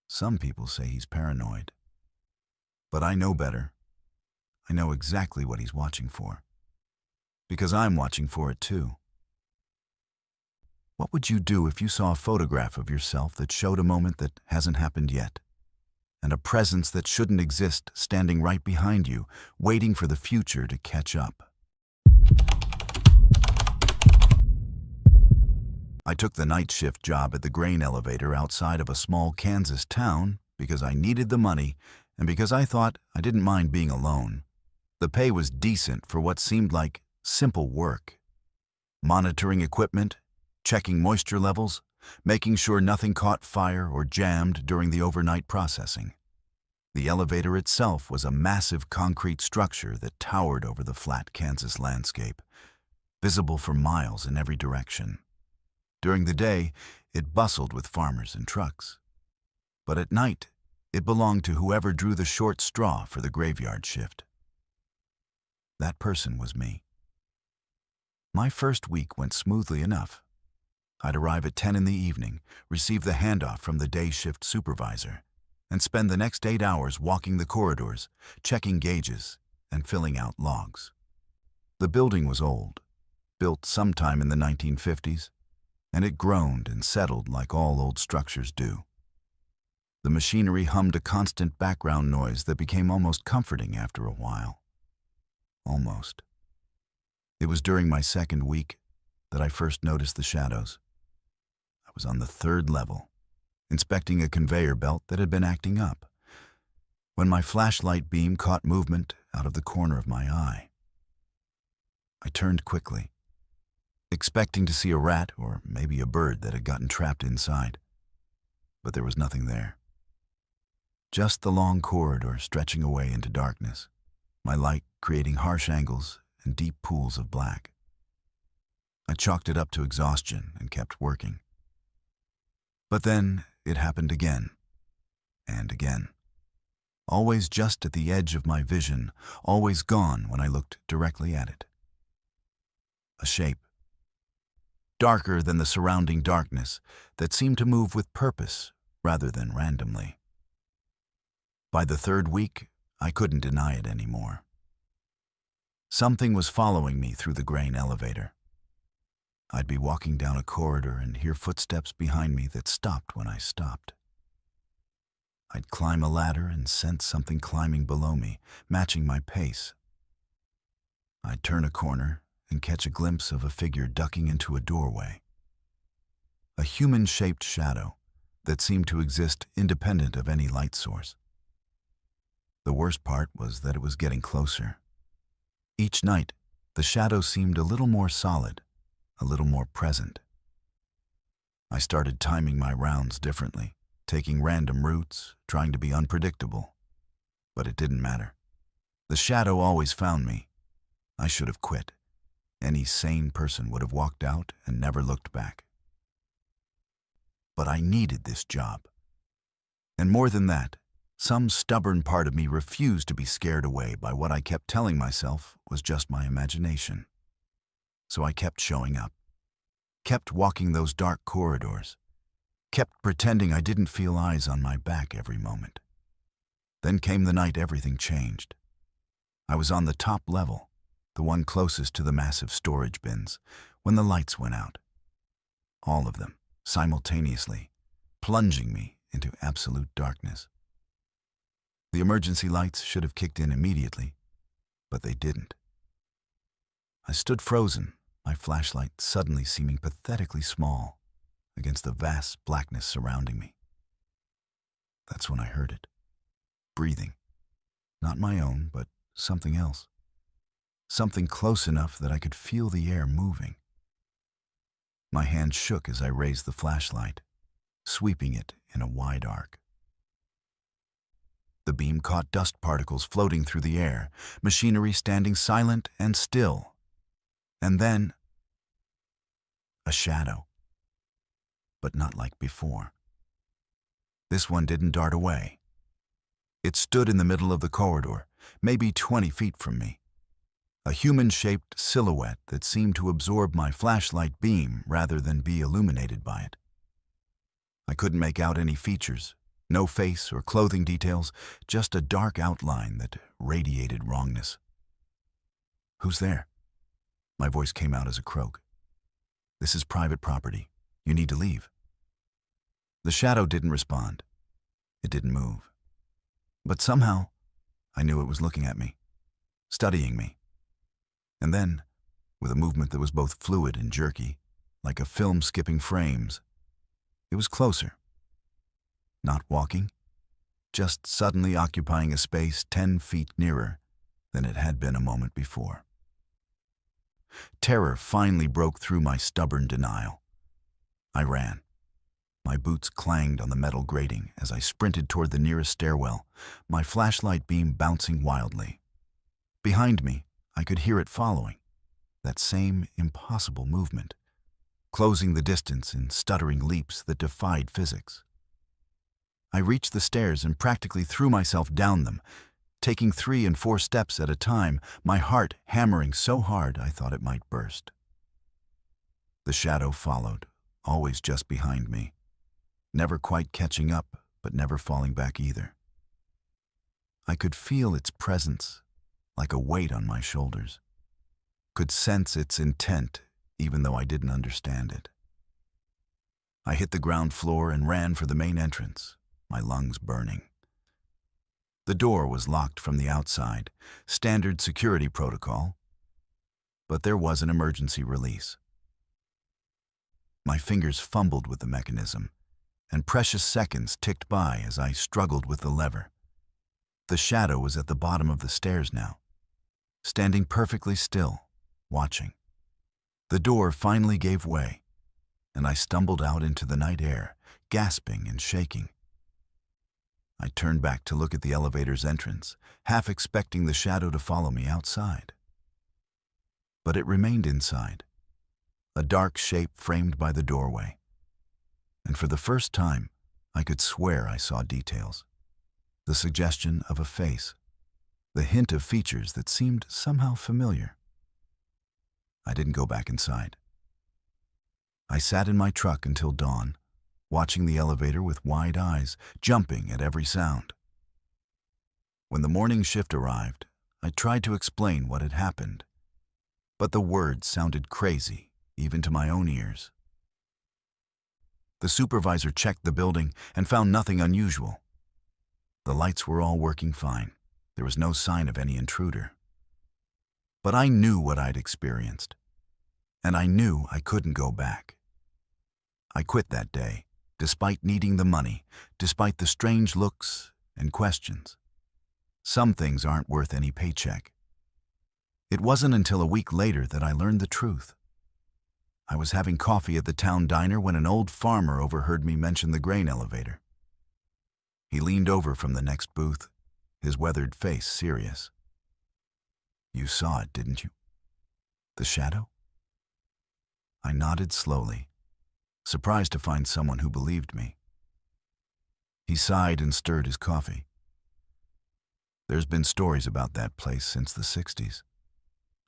Some people say he's paranoid. But I know better. I know exactly what he's watching for. Because I'm watching for it too. What would you do if you saw a photograph of yourself that showed a moment that hasn't happened yet, and a presence that shouldn't exist standing right behind you, waiting for the future to catch up? I took the night shift job at the grain elevator outside of a small Kansas town because I needed the money and because I thought I didn't mind being alone. The pay was decent for what seemed like simple work. Monitoring equipment, checking moisture levels, making sure nothing caught fire or jammed during the overnight processing. The elevator itself was a massive concrete structure that towered over the flat Kansas landscape, visible for miles in every direction. During the day, it bustled with farmers and trucks. But at night, it belonged to whoever drew the short straw for the graveyard shift. That person was me. My first week went smoothly enough. I'd arrive at 10 in the evening, receive the handoff from the day shift supervisor, and spend the next 8 hours walking the corridors, checking gauges, and filling out logs. The building was old, built sometime in the 1950s, and it groaned and settled like all old structures do. The machinery hummed a constant background noise that became almost comforting after a while. Almost. It was during my second week that I first noticed the shadows. I was on the 3rd level, inspecting a conveyor belt that had been acting up, when my flashlight beam caught movement out of the corner of my eye. I turned quickly, expecting to see a rat or maybe a bird that had gotten trapped inside. But there was nothing there. Just the long corridor stretching away into darkness, my light creating harsh angles and deep pools of black. I chalked it up to exhaustion and kept working. But then it happened again, and again. Always just at the edge of my vision, always gone when I looked directly at it. A shape, darker than the surrounding darkness, that seemed to move with purpose rather than randomly. By the 3rd week, I couldn't deny it anymore. Something was following me through the grain elevator. I'd be walking down a corridor and hear footsteps behind me that stopped when I stopped. I'd climb a ladder and sense something climbing below me, matching my pace. I'd turn a corner and catch a glimpse of a figure ducking into a doorway. A human-shaped shadow that seemed to exist independent of any light source. The worst part was that it was getting closer. Each night, the shadow seemed a little more solid, a little more present. I started timing my rounds differently, taking random routes, trying to be unpredictable. But it didn't matter. The shadow always found me. I should have quit. Any sane person would have walked out and never looked back. But I needed this job. And more than that, some stubborn part of me refused to be scared away by what I kept telling myself was just my imagination. So I kept showing up, kept walking those dark corridors, kept pretending I didn't feel eyes on my back every moment. Then came the night everything changed. I was on the top level, the one closest to the massive storage bins, when the lights went out. All of them, simultaneously, plunging me into absolute darkness. The emergency lights should have kicked in immediately, but they didn't. I stood frozen, my flashlight suddenly seeming pathetically small against the vast blackness surrounding me. That's when I heard it. Breathing. Not my own, but something else. Something close enough that I could feel the air moving. My hand shook as I raised the flashlight, sweeping it in a wide arc. The beam caught dust particles floating through the air, machinery standing silent and still. And then, a shadow. But not like before. This one didn't dart away. It stood in the middle of the corridor, maybe 20 feet from me. A human-shaped silhouette that seemed to absorb my flashlight beam rather than be illuminated by it. I couldn't make out any features, no face or clothing details, just a dark outline that radiated wrongness. "Who's there?" My voice came out as a croak. "This is private property. You need to leave." The shadow didn't respond. It didn't move. But somehow, I knew it was looking at me, studying me. And then, with a movement that was both fluid and jerky, like a film skipping frames, it was closer. Not walking, just suddenly occupying a space 10 feet nearer than it had been a moment before. Terror finally broke through my stubborn denial. I ran. My boots clanged on the metal grating as I sprinted toward the nearest stairwell, my flashlight beam bouncing wildly. Behind me, I could hear it following, that same impossible movement, closing the distance in stuttering leaps that defied physics. I reached the stairs and practically threw myself down them, taking 3 and 4 steps at a time, my heart hammering so hard I thought it might burst. The shadow followed, always just behind me, never quite catching up, but never falling back either. I could feel its presence, like a weight on my shoulders. Could sense its intent, even though I didn't understand it. I hit the ground floor and ran for the main entrance, my lungs burning. The door was locked from the outside, standard security protocol, but there was an emergency release. My fingers fumbled with the mechanism, and precious seconds ticked by as I struggled with the lever. The shadow was at the bottom of the stairs now, standing perfectly still, watching. The door finally gave way, and I stumbled out into the night air, gasping and shaking. I turned back to look at the elevator's entrance, half expecting the shadow to follow me outside. But it remained inside, a dark shape framed by the doorway. And for the first time, I could swear I saw details. The suggestion of a face, the hint of features that seemed somehow familiar. I didn't go back inside. I sat in my truck until dawn, watching the elevator with wide eyes, jumping at every sound. When the morning shift arrived, I tried to explain what had happened, but the words sounded crazy, even to my own ears. The supervisor checked the building and found nothing unusual. The lights were all working fine. There was no sign of any intruder. But I knew what I'd experienced, and I knew I couldn't go back. I quit that day, despite needing the money, despite the strange looks and questions. Some things aren't worth any paycheck. It wasn't until a week later that I learned the truth. I was having coffee at the town diner when an old farmer overheard me mention the grain elevator. He leaned over from the next booth, his weathered face serious. "You saw it, didn't you? The shadow?" I nodded slowly, surprised to find someone who believed me. He sighed and stirred his coffee. "There's been stories about that place since the 60s.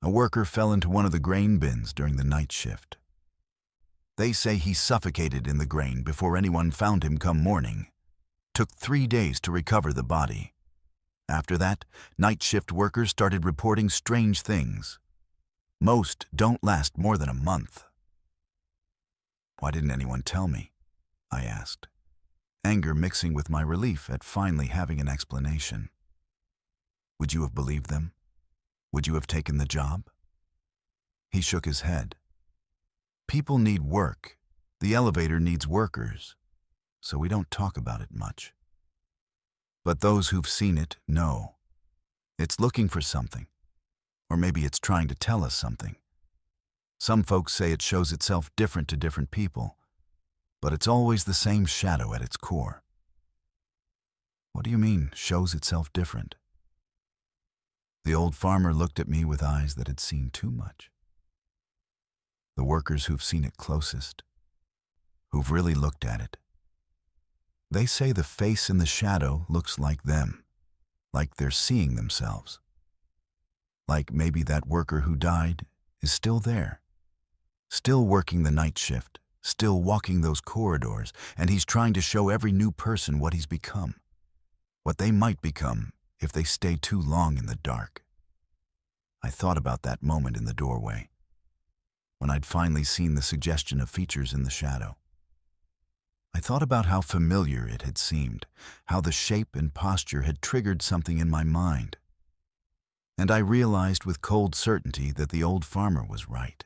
A worker fell into one of the grain bins during the night shift. They say he suffocated in the grain before anyone found him come morning. Took 3 days to recover the body. After that, night shift workers started reporting strange things. Most don't last more than a month." "Why didn't anyone tell me?" I asked, anger mixing with my relief at finally having an explanation. "Would you have believed them? Would you have taken the job?" He shook his head. "People need work. The elevator needs workers, so we don't talk about it much. But those who've seen it know. It's looking for something, or maybe it's trying to tell us something. Some folks say it shows itself different to different people, but it's always the same shadow at its core." "What do you mean, shows itself different?" The old farmer looked at me with eyes that had seen too much. "The workers who've seen it closest, who've really looked at it, they say the face in the shadow looks like them, like they're seeing themselves. Like maybe that worker who died is still there, still working the night shift, still walking those corridors, and he's trying to show every new person what he's become, what they might become if they stay too long in the dark." I thought about that moment in the doorway, when I'd finally seen the suggestion of features in the shadow. I thought about how familiar it had seemed, how the shape and posture had triggered something in my mind. And I realized with cold certainty that the old farmer was right.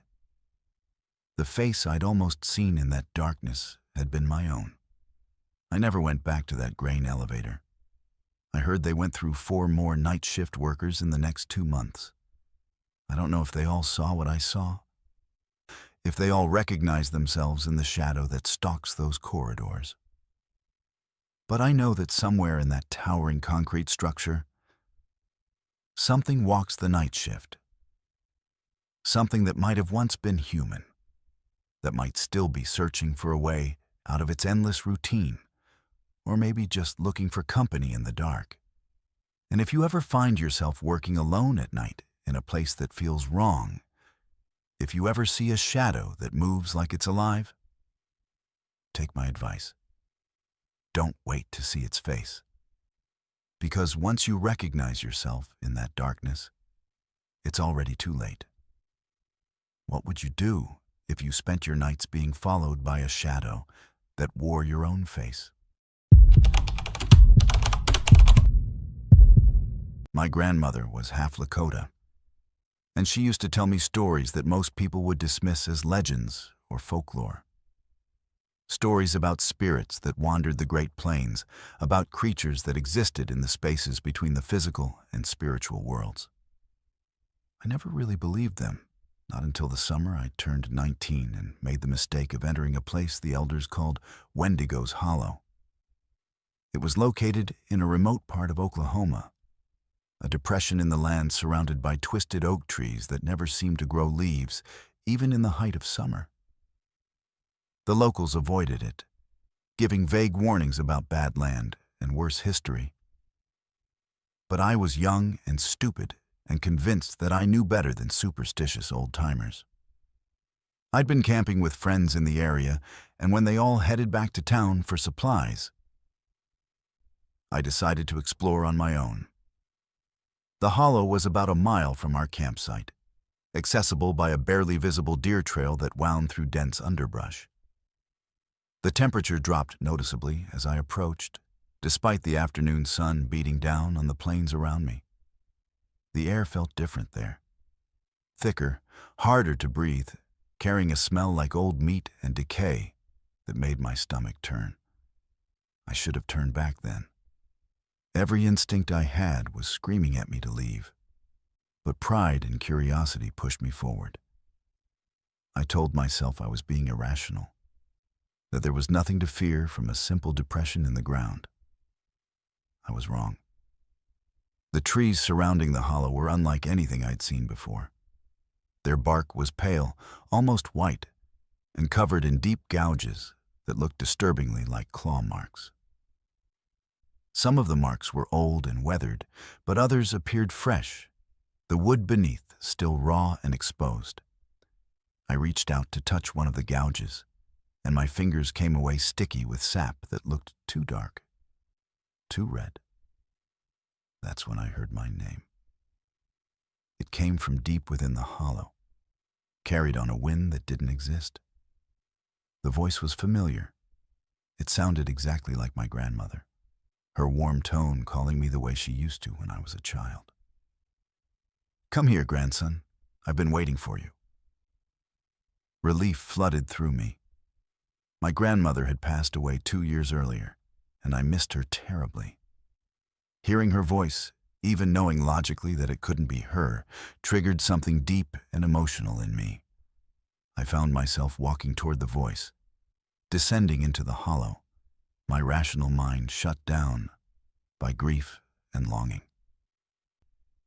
The face I'd almost seen in that darkness had been my own. I never went back to that grain elevator. I heard they went through 4 more night shift workers in the next 2 months. I don't know if they all saw what I saw, if they all recognized themselves in the shadow that stalks those corridors. But I know that somewhere in that towering concrete structure, something walks the night shift. Something that might have once been human, that might still be searching for a way out of its endless routine, or maybe just looking for company in the dark. And if you ever find yourself working alone at night in a place that feels wrong, If you ever see a shadow that moves like it's alive, take my advice. Don't wait to see its face. Because once you recognize yourself in that darkness, it's already too late. What would you do if you spent your nights being followed by a shadow that wore your own face? My grandmother was half Lakota, and she used to tell me stories that most people would dismiss as legends or folklore. Stories about spirits that wandered the Great Plains, about creatures that existed in the spaces between the physical and spiritual worlds. I never really believed them, not until the summer I turned 19 and made the mistake of entering a place the elders called Wendigo's Hollow. It was located in a remote part of Oklahoma, a depression in the land surrounded by twisted oak trees that never seemed to grow leaves, even in the height of summer. The locals avoided it, giving vague warnings about bad land and worse history. But I was young and stupid and convinced that I knew better than superstitious old-timers. I'd been camping with friends in the area, and when they all headed back to town for supplies, I decided to explore on my own. The hollow was about a mile from our campsite, accessible by a barely visible deer trail that wound through dense underbrush. The temperature dropped noticeably as I approached, despite the afternoon sun beating down on the plains around me. The air felt different there. Thicker, harder to breathe, carrying a smell like old meat and decay that made my stomach turn. I should have turned back then. Every instinct I had was screaming at me to leave, but pride and curiosity pushed me forward. I told myself I was being irrational, that there was nothing to fear from a simple depression in the ground. I was wrong. The trees surrounding the hollow were unlike anything I'd seen before. Their bark was pale, almost white, and covered in deep gouges that looked disturbingly like claw marks. Some of the marks were old and weathered, but others appeared fresh, the wood beneath still raw and exposed. I reached out to touch one of the gouges, and my fingers came away sticky with sap that looked too dark, too red. That's when I heard my name. It came from deep within the hollow, carried on a wind that didn't exist. The voice was familiar. It sounded exactly like my grandmother, her warm tone calling me the way she used to when I was a child. "Come here, grandson. I've been waiting for you." Relief flooded through me. My grandmother had passed away 2 years earlier, and I missed her terribly. Hearing her voice, even knowing logically that it couldn't be her, triggered something deep and emotional in me. I found myself walking toward the voice, descending into the hollow, my rational mind shut down by grief and longing.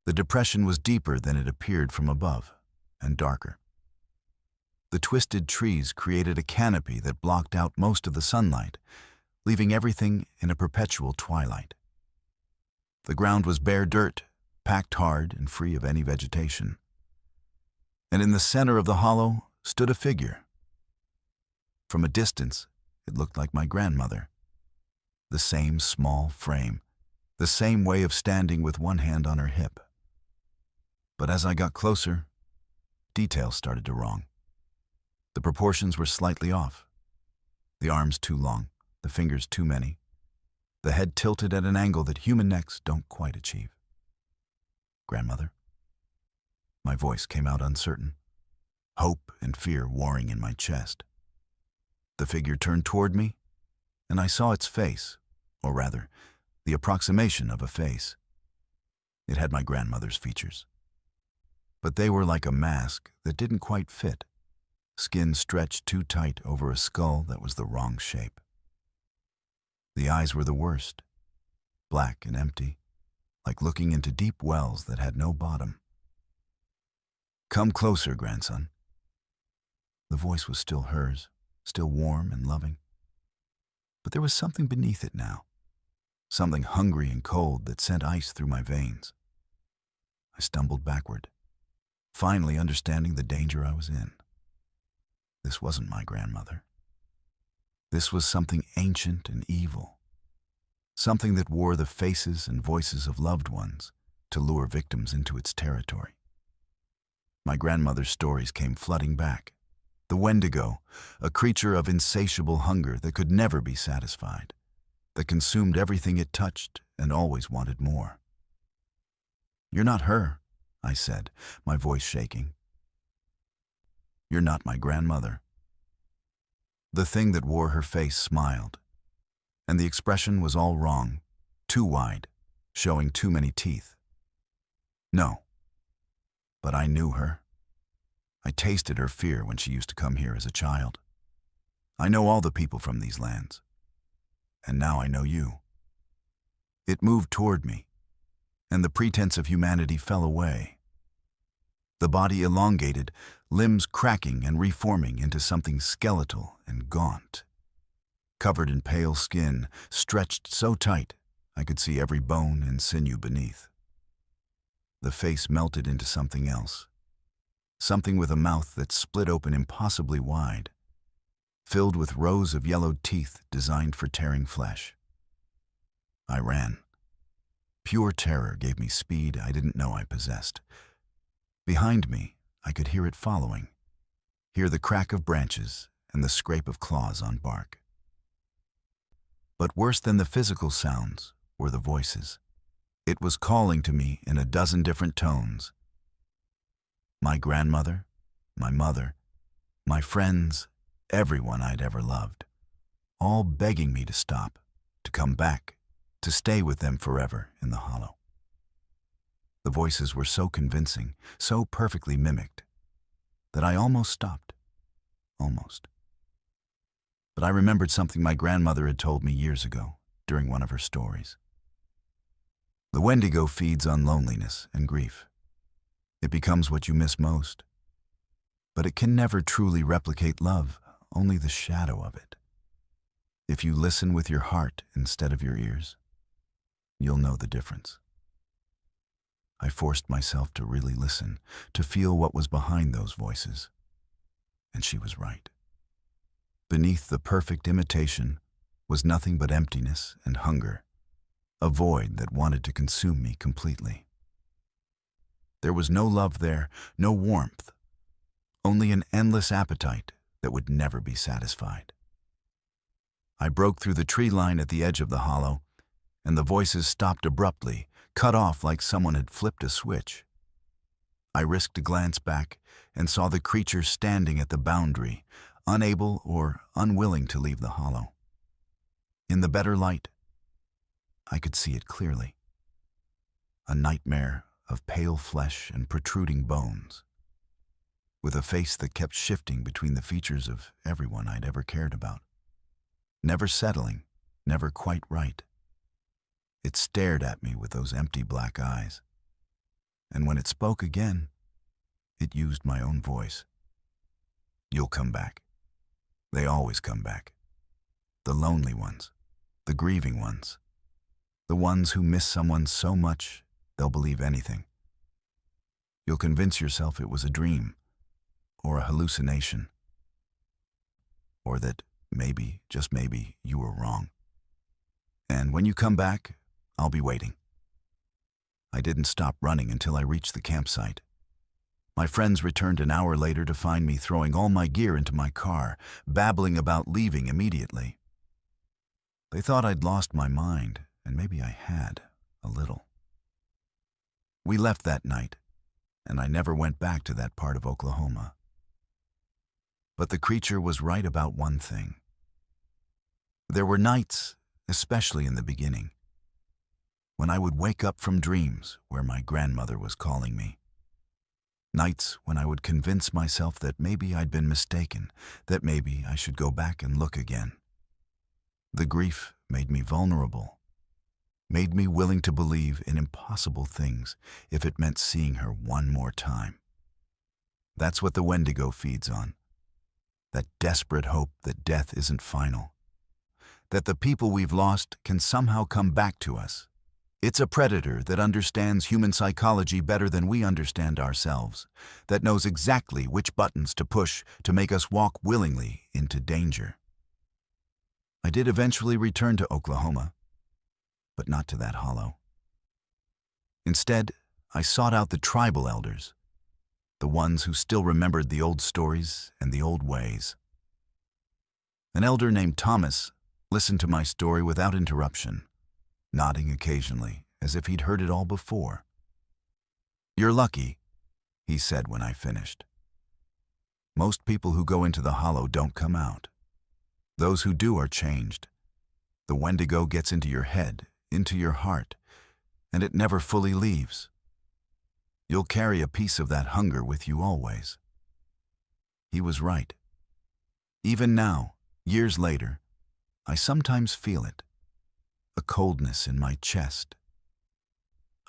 The depression was deeper than it appeared from above, and darker. The twisted trees created a canopy that blocked out most of the sunlight, leaving everything in a perpetual twilight. The ground was bare dirt, packed hard and free of any vegetation. And in the center of the hollow stood a figure. From a distance, it looked like my grandmother. The same small frame, the same way of standing with one hand on her hip. But as I got closer, details started to wrong. The proportions were slightly off. The arms too long, the fingers too many. The head tilted at an angle that human necks don't quite achieve. "Grandmother?" My voice came out uncertain, hope and fear warring in my chest. The figure turned toward me, and I saw its face, or rather, the approximation of a face. It had my grandmother's features, but they were like a mask that didn't quite fit, skin stretched too tight over a skull that was the wrong shape. The eyes were the worst, black and empty, like looking into deep wells that had no bottom. "Come closer, grandson." The voice was still hers, still warm and loving. But there was something beneath it now, something hungry and cold that sent ice through my veins. I stumbled backward, finally understanding the danger I was in. This wasn't my grandmother. This was something ancient and evil, something that wore the faces and voices of loved ones to lure victims into its territory. My grandmother's stories came flooding back. The Wendigo, a creature of insatiable hunger that could never be satisfied, that consumed everything it touched and always wanted more. "You're not her," I said, my voice shaking. "You're not my grandmother." The thing that wore her face smiled, and the expression was all wrong, too wide, showing too many teeth. "No." But I knew her. I tasted her fear when she used to come here as a child. I know all the people from these lands. And now I know you. It moved toward me, and the pretense of humanity fell away. The body elongated, limbs cracking and reforming into something skeletal and gaunt. Covered in pale skin, stretched so tight I could see every bone and sinew beneath. The face melted into something else, something with a mouth that split open impossibly wide, filled with rows of yellowed teeth designed for tearing flesh. I ran. Pure terror gave me speed I didn't know I possessed. Behind me, I could hear it following, hear the crack of branches and the scrape of claws on bark. But worse than the physical sounds were the voices. It was calling to me in a dozen different tones. My grandmother, my mother, my friends, everyone I'd ever loved, all begging me to stop, to come back, to stay with them forever in the hollow. The voices were so convincing, so perfectly mimicked, that I almost stopped. Almost. But I remembered something my grandmother had told me years ago during one of her stories. The Wendigo feeds on loneliness and grief. It becomes what you miss most. But it can never truly replicate love, only the shadow of it. If you listen with your heart instead of your ears, you'll know the difference. I forced myself to really listen, to feel what was behind those voices. And she was right. Beneath the perfect imitation was nothing but emptiness and hunger, a void that wanted to consume me completely. There was no love there, no warmth, only an endless appetite that would never be satisfied. I broke through the tree line at the edge of the hollow, and the voices stopped abruptly, cut off like someone had flipped a switch. I risked a glance back and saw the creature standing at the boundary, unable or unwilling to leave the hollow. In the better light, I could see it clearly. A nightmare of pale flesh and protruding bones, with a face that kept shifting between the features of everyone I'd ever cared about. Never settling, never quite right. It stared at me with those empty black eyes. And when it spoke again, it used my own voice. "You'll come back. They always come back. The lonely ones, the grieving ones, the ones who miss someone so much they'll believe anything. You'll convince yourself it was a dream, or a hallucination, or that maybe, just maybe, you were wrong. And when you come back, I'll be waiting." I didn't stop running until I reached the campsite. My friends returned an hour later to find me throwing all my gear into my car, babbling about leaving immediately. They thought I'd lost my mind, and maybe I had, a little. We left that night, and I never went back to that part of Oklahoma. But the creature was right about one thing. There were nights, especially in the beginning, when I would wake up from dreams where my grandmother was calling me. Nights when I would convince myself that maybe I'd been mistaken, that maybe I should go back and look again. The grief made me vulnerable, made me willing to believe in impossible things if it meant seeing her one more time. That's what the Wendigo feeds on. That desperate hope that death isn't final. That the people we've lost can somehow come back to us, It's a predator that understands human psychology better than we understand ourselves, that knows exactly which buttons to push to make us walk willingly into danger. I did eventually return to Oklahoma, but not to that hollow. Instead, I sought out the tribal elders, the ones who still remembered the old stories and the old ways. An elder named Thomas listened to my story without interruption, nodding occasionally as if he'd heard it all before. "You're lucky," he said when I finished. "Most people who go into the hollow don't come out. Those who do are changed. The Wendigo gets into your head, into your heart, and it never fully leaves. You'll carry a piece of that hunger with you always." He was right. Even now, years later, I sometimes feel it. A coldness in my chest.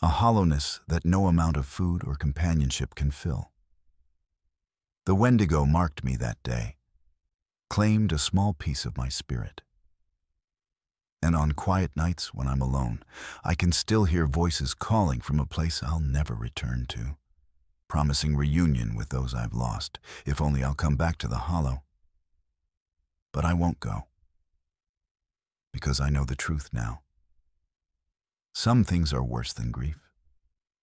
A hollowness that no amount of food or companionship can fill. The Wendigo marked me that day, claimed a small piece of my spirit. And on quiet nights when I'm alone, I can still hear voices calling from a place I'll never return to, promising reunion with those I've lost, if only I'll come back to the hollow. But I won't go, because I know the truth now. Some things are worse than grief,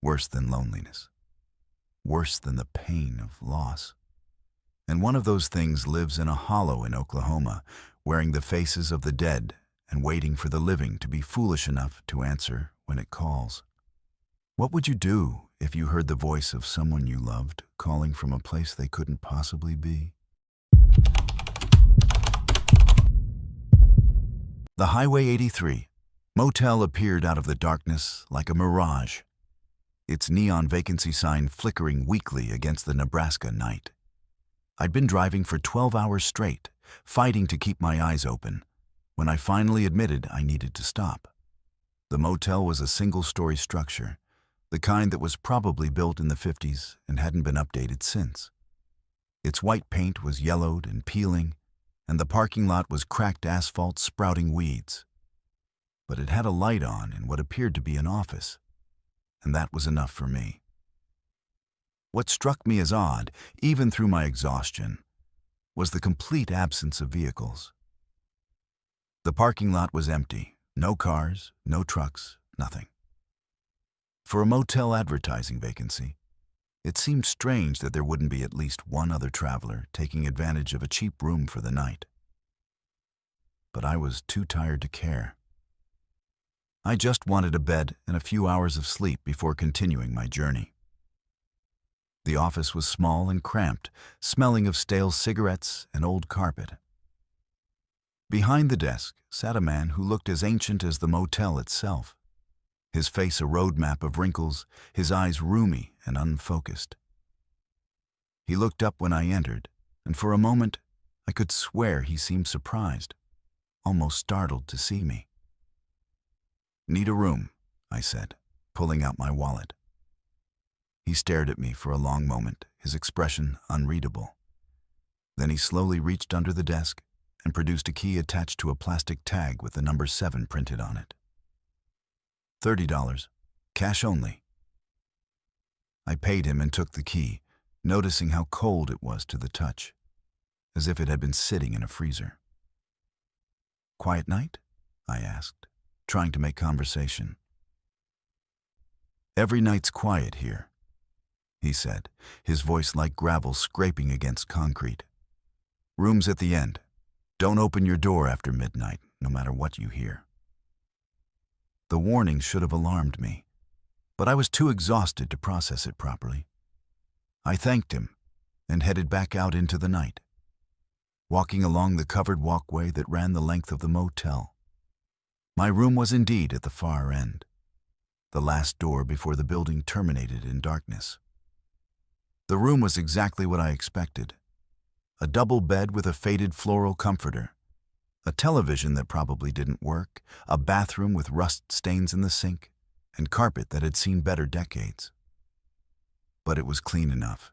worse than loneliness, worse than the pain of loss. And one of those things lives in a hollow in Oklahoma, wearing the faces of the dead and waiting for the living to be foolish enough to answer when it calls. What would you do if you heard the voice of someone you loved calling from a place they couldn't possibly be? The Highway 83 motel appeared out of the darkness like a mirage, its neon vacancy sign flickering weakly against the Nebraska night. I'd been driving for 12 hours straight, fighting to keep my eyes open, when I finally admitted I needed to stop. The motel was a single-story structure, the kind that was probably built in the 50s and hadn't been updated since. Its white paint was yellowed and peeling, and the parking lot was cracked asphalt sprouting weeds. But it had a light on in what appeared to be an office, and that was enough for me. What struck me as odd, even through my exhaustion, was the complete absence of vehicles. The parking lot was empty, no cars, no trucks, nothing. For a motel advertising vacancy, it seemed strange that there wouldn't be at least one other traveler taking advantage of a cheap room for the night. But I was too tired to care. I just wanted a bed and a few hours of sleep before continuing my journey. The office was small and cramped, smelling of stale cigarettes and old carpet. Behind the desk sat a man who looked as ancient as the motel itself, his face a roadmap of wrinkles, his eyes rheumy and unfocused. He looked up when I entered, and for a moment I could swear he seemed surprised, almost startled to see me. "Need a room," I said, pulling out my wallet. He stared at me for a long moment, his expression unreadable. Then he slowly reached under the desk and produced a key attached to a plastic tag with the number 7 printed on it. $30, cash only. I paid him and took the key, noticing how cold it was to the touch, as if it had been sitting in a freezer. "Quiet night?" I asked, trying to make conversation. "Every night's quiet here," he said, his voice like gravel scraping against concrete. "Room's at the end. Don't open your door after midnight, no matter what you hear." The warning should have alarmed me, but I was too exhausted to process it properly. I thanked him and headed back out into the night, walking along the covered walkway that ran the length of the motel. My room was indeed at the far end, the last door before the building terminated in darkness. The room was exactly what I expected. A double bed with a faded floral comforter, a television that probably didn't work, a bathroom with rust stains in the sink, and carpet that had seen better decades. But it was clean enough,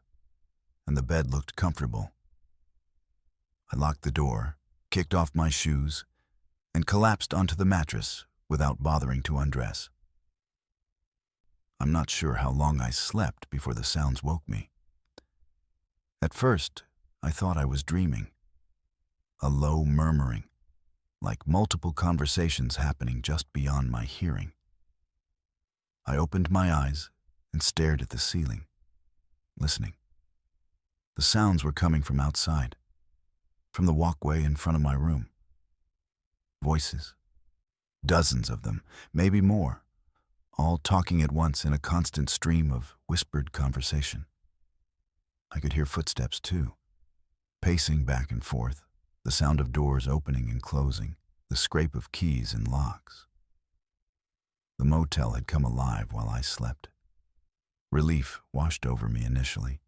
and the bed looked comfortable. I locked the door, kicked off my shoes, and collapsed onto the mattress without bothering to undress. I'm not sure how long I slept before the sounds woke me. At first, I thought I was dreaming. A low murmuring, like multiple conversations happening just beyond my hearing. I opened my eyes and stared at the ceiling, listening. The sounds were coming from outside, from the walkway in front of my room. Voices, dozens of them, maybe more, all talking at once in a constant stream of whispered conversation. I could hear footsteps too, pacing back and forth, the sound of doors opening and closing, the scrape of keys and locks. The motel had come alive while I slept. Relief washed over me initially.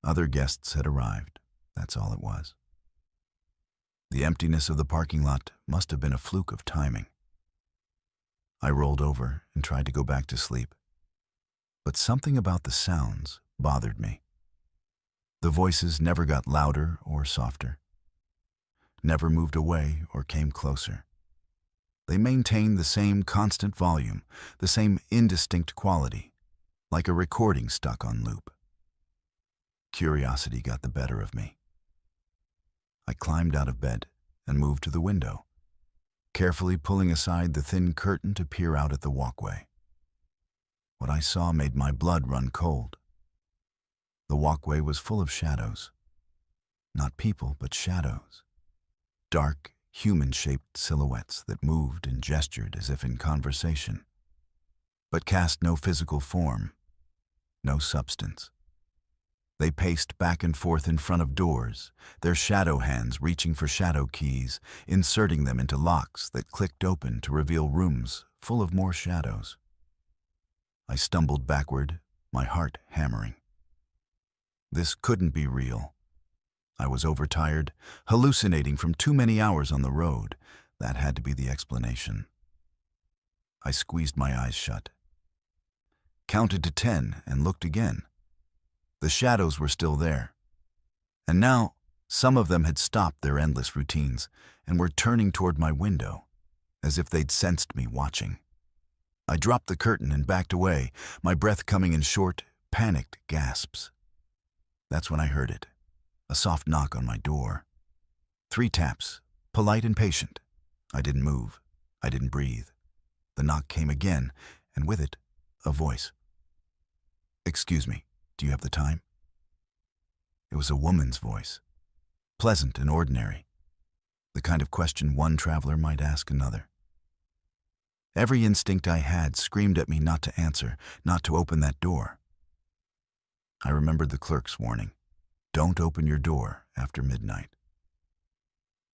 Other guests had arrived, that's all it was. The emptiness of the parking lot must have been a fluke of timing. I rolled over and tried to go back to sleep. But something about the sounds bothered me. The voices never got louder or softer, never moved away or came closer. They maintained the same constant volume, the same indistinct quality, like a recording stuck on loop. Curiosity got the better of me. I climbed out of bed and moved to the window, carefully pulling aside the thin curtain to peer out at the walkway. What I saw made my blood run cold. The walkway was full of shadows. Not people, but shadows. Dark, human-shaped silhouettes that moved and gestured as if in conversation, but cast no physical form, no substance. They paced back and forth in front of doors, their shadow hands reaching for shadow keys, inserting them into locks that clicked open to reveal rooms full of more shadows. I stumbled backward, my heart hammering. This couldn't be real. I was overtired, hallucinating from too many hours on the road. That had to be the explanation. I squeezed my eyes shut, counted to 10 and looked again. The shadows were still there. And now, some of them had stopped their endless routines and were turning toward my window, as if they'd sensed me watching. I dropped the curtain and backed away, my breath coming in short, panicked gasps. That's when I heard it, a soft knock on my door. 3 taps, polite and patient. I didn't move. I didn't breathe. The knock came again, and with it, a voice. "Excuse me, do you have the time?" It was a woman's voice, pleasant and ordinary, the kind of question one traveler might ask another. Every instinct I had screamed at me not to answer, not to open that door. I remembered the clerk's warning, "Don't open your door after midnight."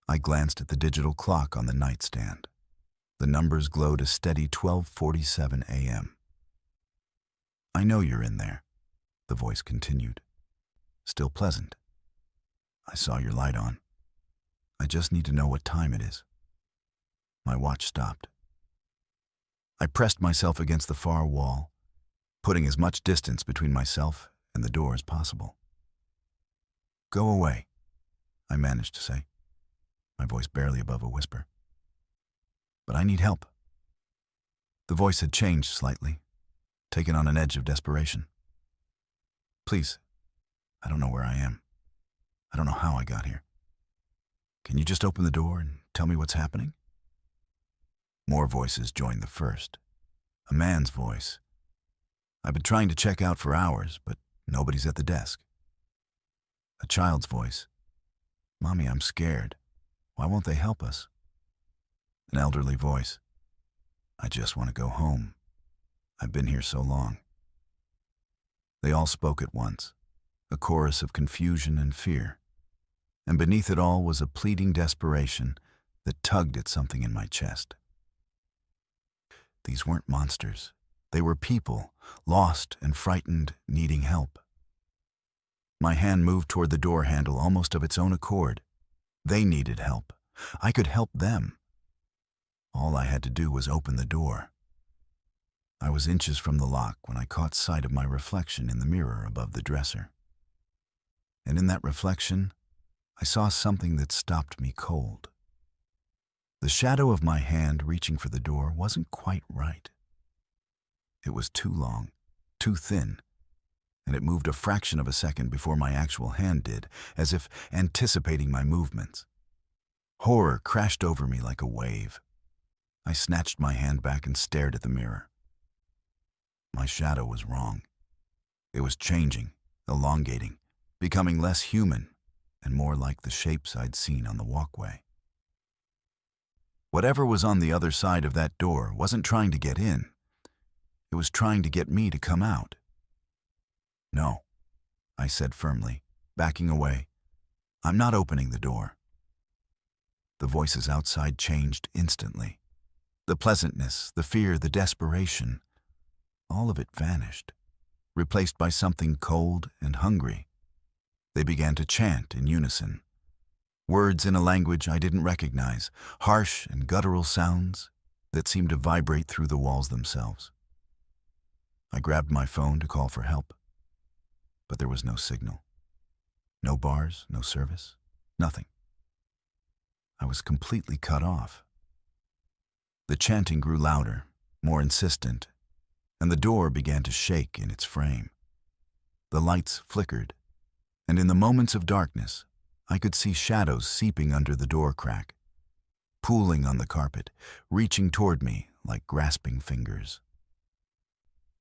I glanced at the digital clock on the nightstand. The numbers glowed a steady 12:47 a.m. "I know you're in there," the voice continued, still pleasant. "I saw your light on. I just need to know what time it is." My watch stopped. I pressed myself against the far wall, putting as much distance between myself and the door as possible. "Go away," I managed to say, my voice barely above a whisper. "But I need help." The voice had changed slightly, taken on an edge of desperation. "Please, I don't know where I am. I don't know how I got here. Can you just open the door and tell me what's happening?" More voices joined the first. A man's voice. "I've been trying to check out for hours, but nobody's at the desk." A child's voice. "Mommy, I'm scared. Why won't they help us?" An elderly voice. "I just want to go home. I've been here so long." They all spoke at once, a chorus of confusion and fear. And beneath it all was a pleading desperation that tugged at something in my chest. These weren't monsters. They were people, lost and frightened, needing help. My hand moved toward the door handle almost of its own accord. They needed help. I could help them. All I had to do was open the door. I was inches from the lock when I caught sight of my reflection in the mirror above the dresser. And in that reflection, I saw something that stopped me cold. The shadow of my hand reaching for the door wasn't quite right. It was too long, too thin, and it moved a fraction of a second before my actual hand did, as if anticipating my movements. Horror crashed over me like a wave. I snatched my hand back and stared at the mirror. My shadow was wrong. It was changing, elongating, becoming less human and more like the shapes I'd seen on the walkway. Whatever was on the other side of that door wasn't trying to get in. It was trying to get me to come out. "No," I said firmly, backing away. "I'm not opening the door." The voices outside changed instantly. The pleasantness, the fear, the desperation, all of it vanished, replaced by something cold and hungry. They began to chant in unison. Words in a language I didn't recognize, harsh and guttural sounds that seemed to vibrate through the walls themselves. I grabbed my phone to call for help, but there was no signal. No bars, no service, nothing. I was completely cut off. The chanting grew louder, more insistent, and the door began to shake in its frame. The lights flickered, and in the moments of darkness, I could see shadows seeping under the door crack, pooling on the carpet, reaching toward me like grasping fingers.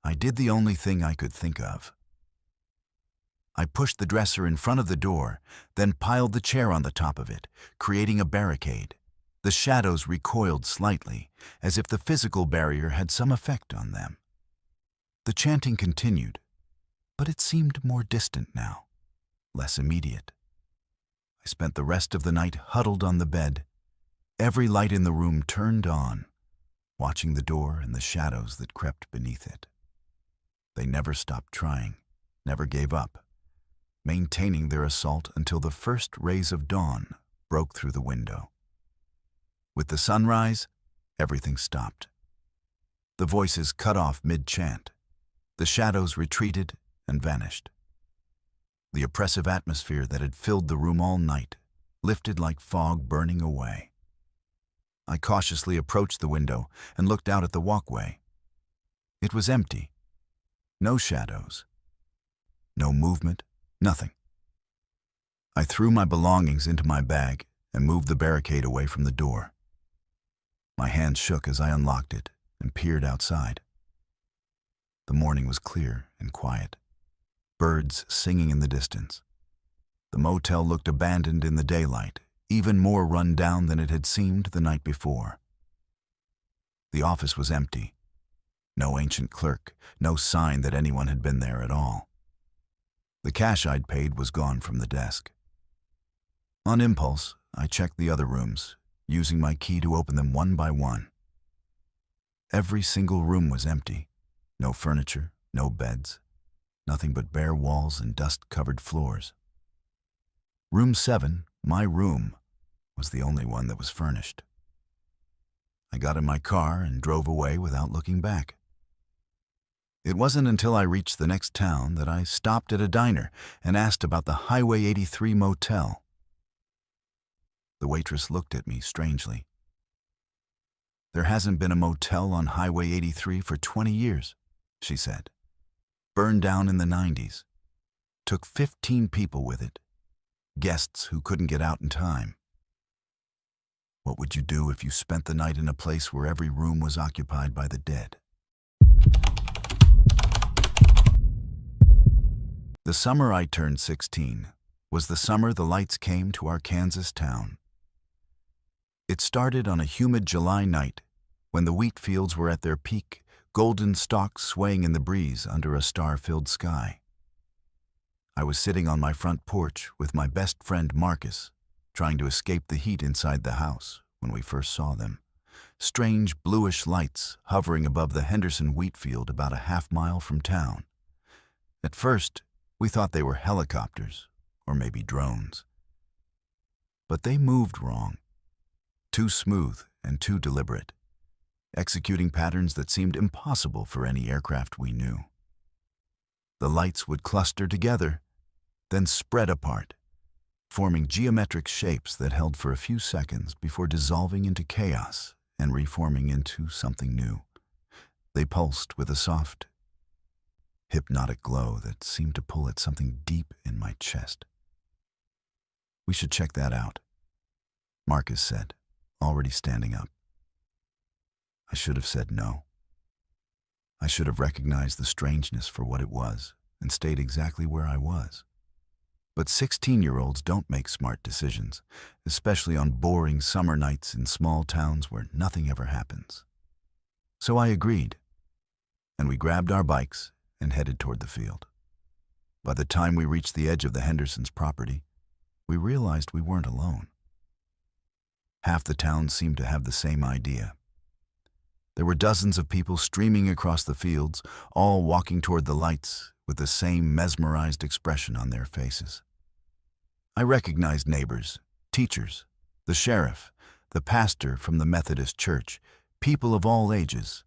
I did the only thing I could think of. I pushed the dresser in front of the door, then piled the chair on the top of it, creating a barricade. The shadows recoiled slightly, as if the physical barrier had some effect on them. The chanting continued, but it seemed more distant now, less immediate. I spent the rest of the night huddled on the bed, every light in the room turned on, watching the door and the shadows that crept beneath it. They never stopped trying, never gave up, maintaining their assault until the first rays of dawn broke through the window. With the sunrise, everything stopped. The voices cut off mid-chant. The shadows retreated and vanished. The oppressive atmosphere that had filled the room all night lifted like fog burning away. I cautiously approached the window and looked out at the walkway. It was empty. No shadows. No movement. Nothing. I threw my belongings into my bag and moved the barricade away from the door. My hand shook as I unlocked it and peered outside. The morning was clear and quiet, birds singing in the distance. The motel looked abandoned in the daylight, even more run down than it had seemed the night before. The office was empty. No ancient clerk, no sign that anyone had been there at all. The cash I'd paid was gone from the desk. On impulse, I checked the other rooms, using my key to open them one by one. Every single room was empty. No furniture, no beds, nothing but bare walls and dust-covered floors. Room 7, my room, was the only one that was furnished. I got in my car and drove away without looking back. It wasn't until I reached the next town that I stopped at a diner and asked about the Highway 83 motel. The waitress looked at me strangely. "There hasn't been a motel on Highway 83 for 20 years, she said. "Burned down in the 90s. Took 15 people with it. Guests who couldn't get out in time. What would you do if you spent the night in a place where every room was occupied by the dead?" The summer I turned 16 was the summer the lights came to our Kansas town. It started on a humid July night when the wheat fields were at their peak, golden stalks swaying in the breeze under a star-filled sky. I was sitting on my front porch with my best friend Marcus, trying to escape the heat inside the house when we first saw them. Strange bluish lights hovering above the Henderson wheat field about a half-mile from town. At first, we thought they were helicopters, or maybe drones. But they moved wrong. Too smooth and too deliberate, executing patterns that seemed impossible for any aircraft we knew. The lights would cluster together, then spread apart, forming geometric shapes that held for a few seconds before dissolving into chaos and reforming into something new. They pulsed with a soft, hypnotic glow that seemed to pull at something deep in my chest. "We should check that out," Marcus said, already standing up. I should have said no. I should have recognized the strangeness for what it was and stayed exactly where I was. But 16-year-olds don't make smart decisions, especially on boring summer nights in small towns where nothing ever happens. So I agreed, and we grabbed our bikes and headed toward the field. By the time we reached the edge of the Hendersons' property, we realized we weren't alone. Half the town seemed to have the same idea. There were dozens of people streaming across the fields, all walking toward the lights with the same mesmerized expression on their faces. I recognized neighbors, teachers, the sheriff, the pastor from the Methodist church, people of all ages,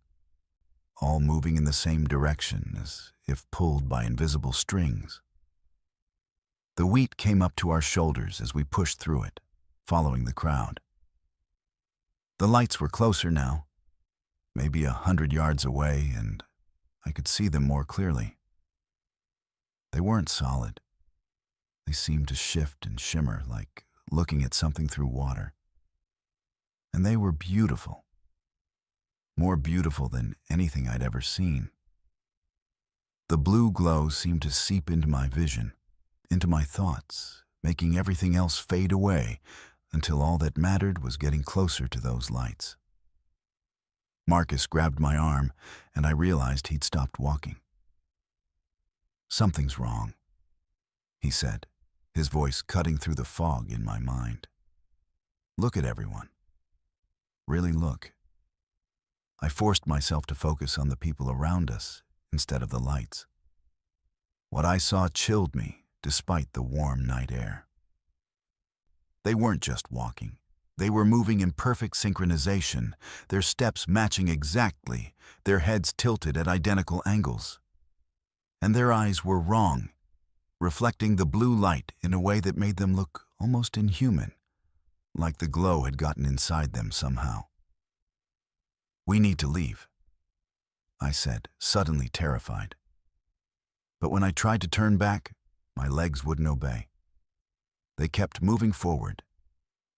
all moving in the same direction as if pulled by invisible strings. The wheat came up to our shoulders as we pushed through it, following the crowd. The lights were closer now, maybe 100 yards away, and I could see them more clearly. They weren't solid. They seemed to shift and shimmer like looking at something through water. And they were beautiful. More beautiful than anything I'd ever seen. The blue glow seemed to seep into my vision, into my thoughts, making everything else fade away until all that mattered was getting closer to those lights. Marcus grabbed my arm, and I realized he'd stopped walking. "Something's wrong," he said, his voice cutting through the fog in my mind. "Look at everyone. Really look." I forced myself to focus on the people around us instead of the lights. What I saw chilled me despite the warm night air. They weren't just walking. They were moving in perfect synchronization, their steps matching exactly, their heads tilted at identical angles. And their eyes were wrong, reflecting the blue light in a way that made them look almost inhuman, like the glow had gotten inside them somehow. "We need to leave," I said, suddenly terrified. But when I tried to turn back, my legs wouldn't obey. They kept moving forward,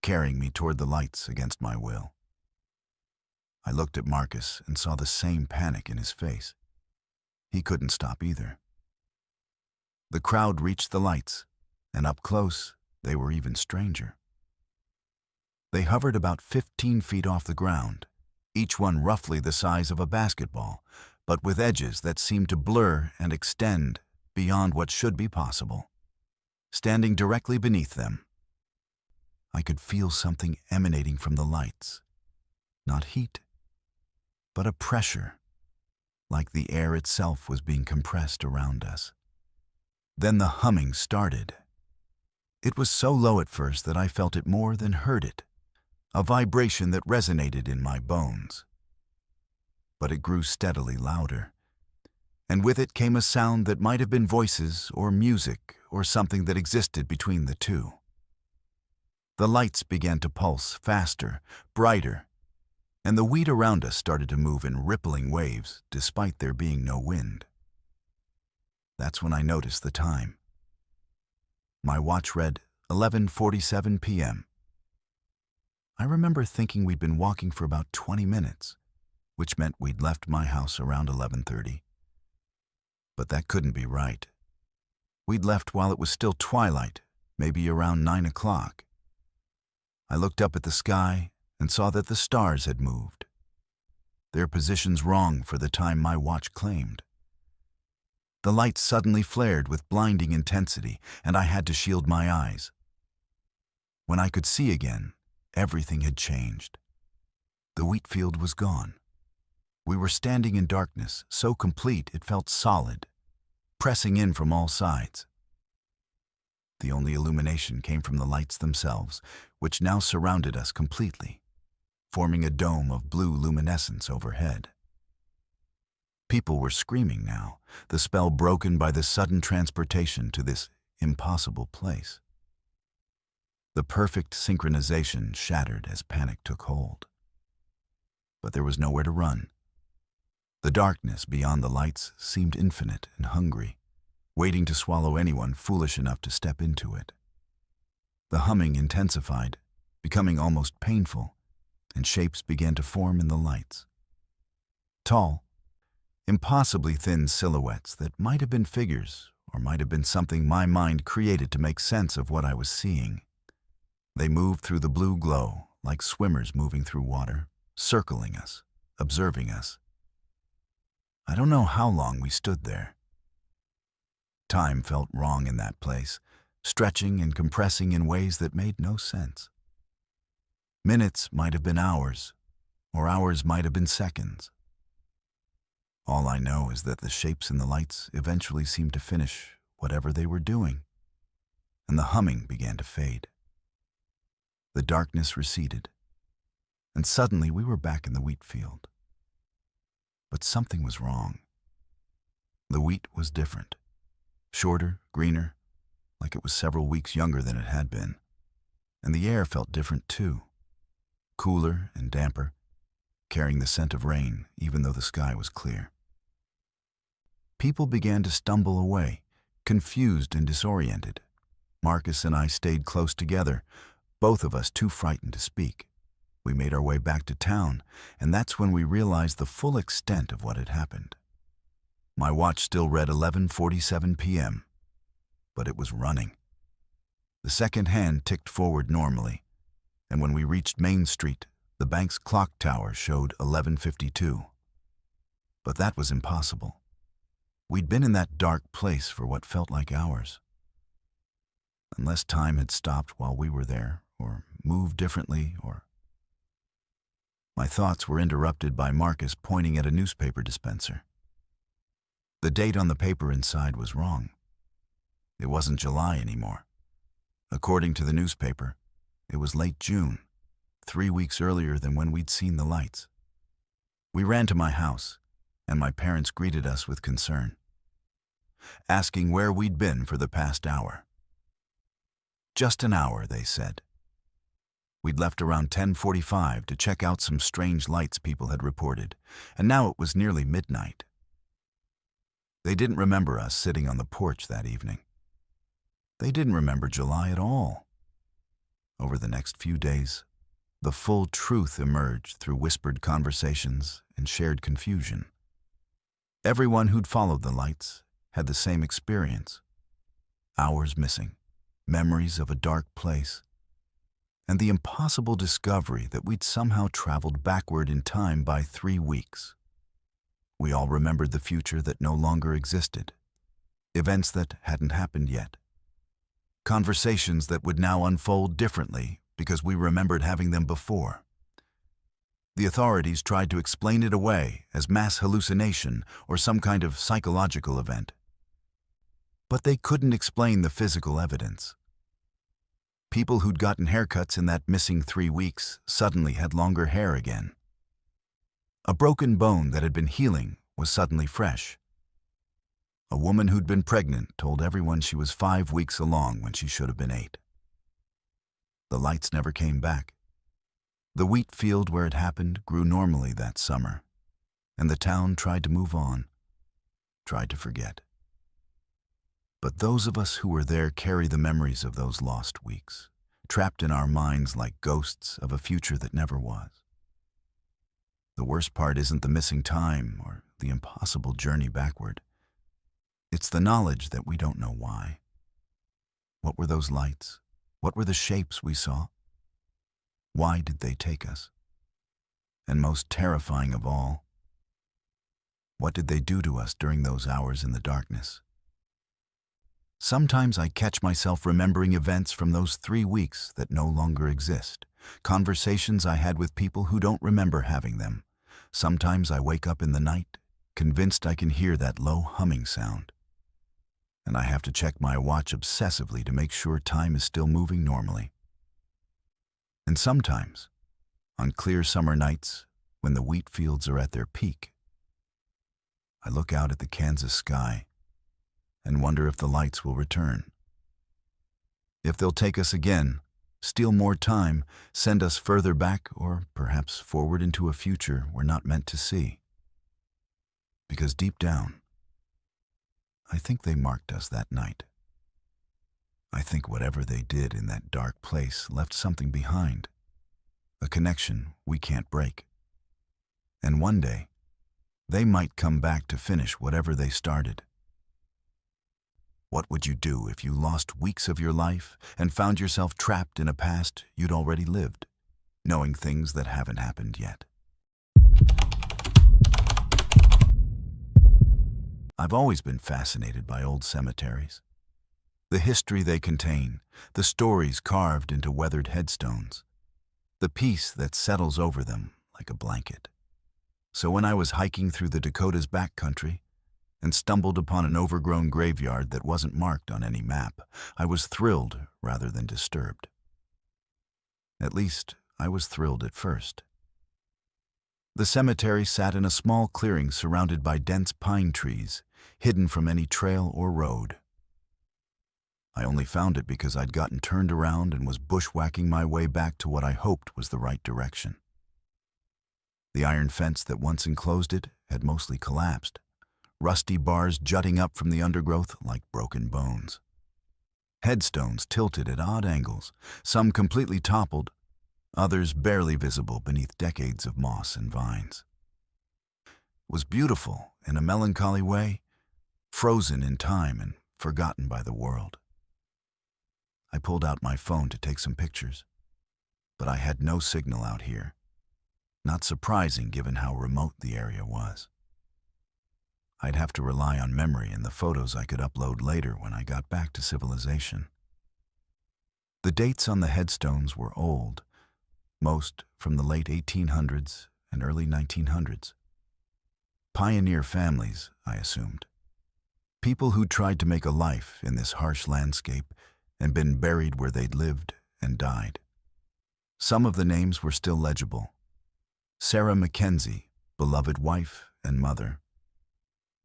carrying me toward the lights against my will. I looked at Marcus and saw the same panic in his face. He couldn't stop either. The crowd reached the lights, and up close, they were even stranger. They hovered about 15 feet off the ground, each one roughly the size of a basketball, but with edges that seemed to blur and extend beyond what should be possible. Standing directly beneath them, I could feel something emanating from the lights. Not heat, but a pressure, like the air itself was being compressed around us. Then the humming started. It was so low at first that I felt it more than heard it, a vibration that resonated in my bones. But it grew steadily louder, and with it came a sound that might have been voices or music or something that existed between the two. The lights began to pulse faster, brighter, and the wheat around us started to move in rippling waves despite there being no wind. That's when I noticed the time. My watch read 11:47 p.m. I remember thinking we'd been walking for about 20 minutes, which meant we'd left my house around 11:30. But that couldn't be right. We'd left while it was still twilight, maybe around 9 o'clock. I looked up at the sky and saw that the stars had moved, their positions wrong for the time my watch claimed. The lights suddenly flared with blinding intensity, and I had to shield my eyes. When I could see again, everything had changed. The wheat field was gone. We were standing in darkness, so complete it felt solid, pressing in from all sides. The only illumination came from the lights themselves, which now surrounded us completely, forming a dome of blue luminescence overhead. People were screaming now, the spell broken by the sudden transportation to this impossible place. The perfect synchronization shattered as panic took hold. But there was nowhere to run. The darkness beyond the lights seemed infinite and hungry, waiting to swallow anyone foolish enough to step into it. The humming intensified, becoming almost painful, and shapes began to form in the lights. Tall, impossibly thin silhouettes that might have been figures or might have been something my mind created to make sense of what I was seeing. They moved through the blue glow like swimmers moving through water, circling us, observing us. I don't know how long we stood there. Time felt wrong in that place, stretching and compressing in ways that made no sense. Minutes might have been hours, or hours might have been seconds. All I know is that the shapes in the lights eventually seemed to finish whatever they were doing, and the humming began to fade. The darkness receded, and suddenly we were back in the wheat field. But something was wrong. The wheat was different. Shorter, greener, like it was several weeks younger than it had been. And the air felt different too. Cooler and damper, carrying the scent of rain even though the sky was clear. People began to stumble away, confused and disoriented. Marcus and I stayed close together, both of us too frightened to speak. We made our way back to town, and that's when we realized the full extent of what had happened. My watch still read 11:47 p.m., but it was running. The second hand ticked forward normally, and when we reached Main Street, the bank's clock tower showed 11:52. But that was impossible. We'd been in that dark place for what felt like hours. Unless time had stopped while we were there, or moved differently, or... My thoughts were interrupted by Marcus pointing at a newspaper dispenser. The date on the paper inside was wrong. It wasn't July anymore. According to the newspaper, it was late June, 3 weeks earlier than when we'd seen the lights. We ran to my house, and my parents greeted us with concern, asking where we'd been for the past hour. Just an hour, they said. We'd left around 10:45 to check out some strange lights people had reported, and now it was nearly midnight. They didn't remember us sitting on the porch that evening. They didn't remember July at all. Over the next few days, the full truth emerged through whispered conversations and shared confusion. Everyone who'd followed the lights had the same experience. Hours missing, memories of a dark place, and the impossible discovery that we'd somehow traveled backward in time by 3 weeks. We all remembered the future that no longer existed, events that hadn't happened yet, conversations that would now unfold differently because we remembered having them before. The authorities tried to explain it away as mass hallucination or some kind of psychological event. But they couldn't explain the physical evidence. People who'd gotten haircuts in that missing 3 weeks suddenly had longer hair again. A broken bone that had been healing was suddenly fresh. A woman who'd been pregnant told everyone she was 5 weeks along when she should have been 8. The lights never came back. The wheat field where it happened grew normally that summer, and the town tried to move on, tried to forget. But those of us who were there carry the memories of those lost weeks, trapped in our minds like ghosts of a future that never was. The worst part isn't the missing time or the impossible journey backward. It's the knowledge that we don't know why. What were those lights? What were the shapes we saw? Why did they take us? And most terrifying of all, what did they do to us during those hours in the darkness? Sometimes I catch myself remembering events from those 3 weeks that no longer exist, conversations I had with people who don't remember having them. Sometimes I wake up in the night, convinced I can hear that low humming sound. And I have to check my watch obsessively to make sure time is still moving normally. And sometimes, on clear summer nights, when the wheat fields are at their peak, I look out at the Kansas sky and wonder if the lights will return. If they'll take us again, steal more time, send us further back, or perhaps forward into a future we're not meant to see. because deep down, I think they marked us that night. I think whatever they did in that dark place left something behind, a connection we can't break. And one day, they might come back to finish whatever they started. What would you do if you lost weeks of your life and found yourself trapped in a past you'd already lived, knowing things that haven't happened yet? I've always been fascinated by old cemeteries. The history they contain, the stories carved into weathered headstones, the peace that settles over them like a blanket. So when I was hiking through the Dakota's backcountry and stumbled upon an overgrown graveyard that wasn't marked on any map, I was thrilled rather than disturbed. At least, I was thrilled at first. The cemetery sat in a small clearing surrounded by dense pine trees, hidden from any trail or road. I only found it because I'd gotten turned around and was bushwhacking my way back to what I hoped was the right direction. The iron fence that once enclosed it had mostly collapsed, rusty bars jutting up from the undergrowth like broken bones. Headstones tilted at odd angles, some completely toppled, others barely visible beneath decades of moss and vines. It was beautiful in a melancholy way, frozen in time and forgotten by the world. I pulled out my phone to take some pictures, but I had no signal out here. Not surprising given how remote the area was. I'd have to rely on memory and the photos I could upload later when I got back to civilization. The dates on the headstones were old, most from the late 1800s and early 1900s. Pioneer families, I assumed. People who tried to make a life in this harsh landscape and been buried where they'd lived and died. Some of the names were still legible. Sarah Mackenzie, beloved wife and mother.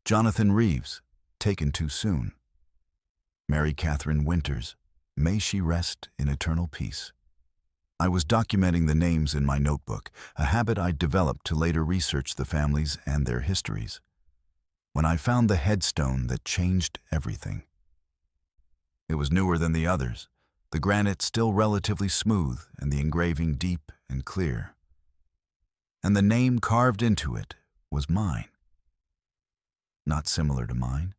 Jonathan Reeves, taken too soon. Mary Catherine Winters, may she rest in eternal peace. I was documenting the names in my notebook, a habit I'd developed to later research the families and their histories. When I found the headstone that changed everything. It was newer than the others, the granite still relatively smooth and the engraving deep and clear. And the name carved into it was mine. Not similar to mine,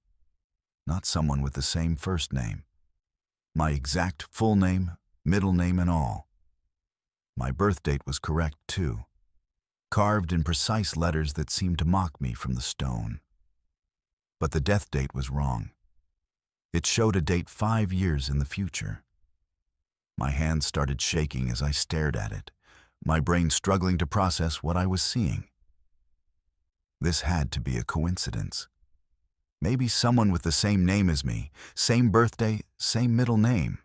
not someone with the same first name. My exact full name, middle name and all. My birth date was correct too, carved in precise letters that seemed to mock me from the stone. But the death date was wrong. It showed a date 5 years in the future. My hands started shaking as I stared at it, my brain struggling to process what I was seeing. This had to be a coincidence. Maybe someone with the same name as me, same birthday, same middle name.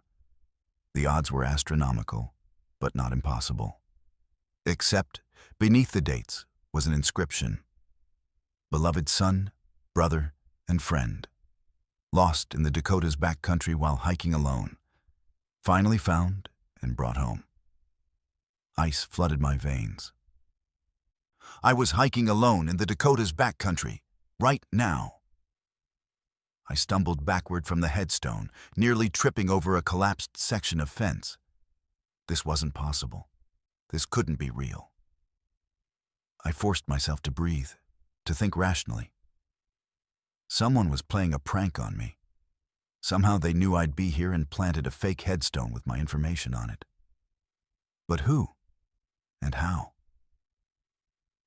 The odds were astronomical, but not impossible. Except, beneath the dates was an inscription. Beloved son, brother, and friend. Lost in the Dakota's backcountry while hiking alone. Finally found and brought home. Ice flooded my veins. I was hiking alone in the Dakota's backcountry, right now. I stumbled backward from the headstone, nearly tripping over a collapsed section of fence. This wasn't possible. This couldn't be real. I forced myself to breathe, to think rationally. Someone was playing a prank on me. Somehow they knew I'd be here and planted a fake headstone with my information on it. But who? And how?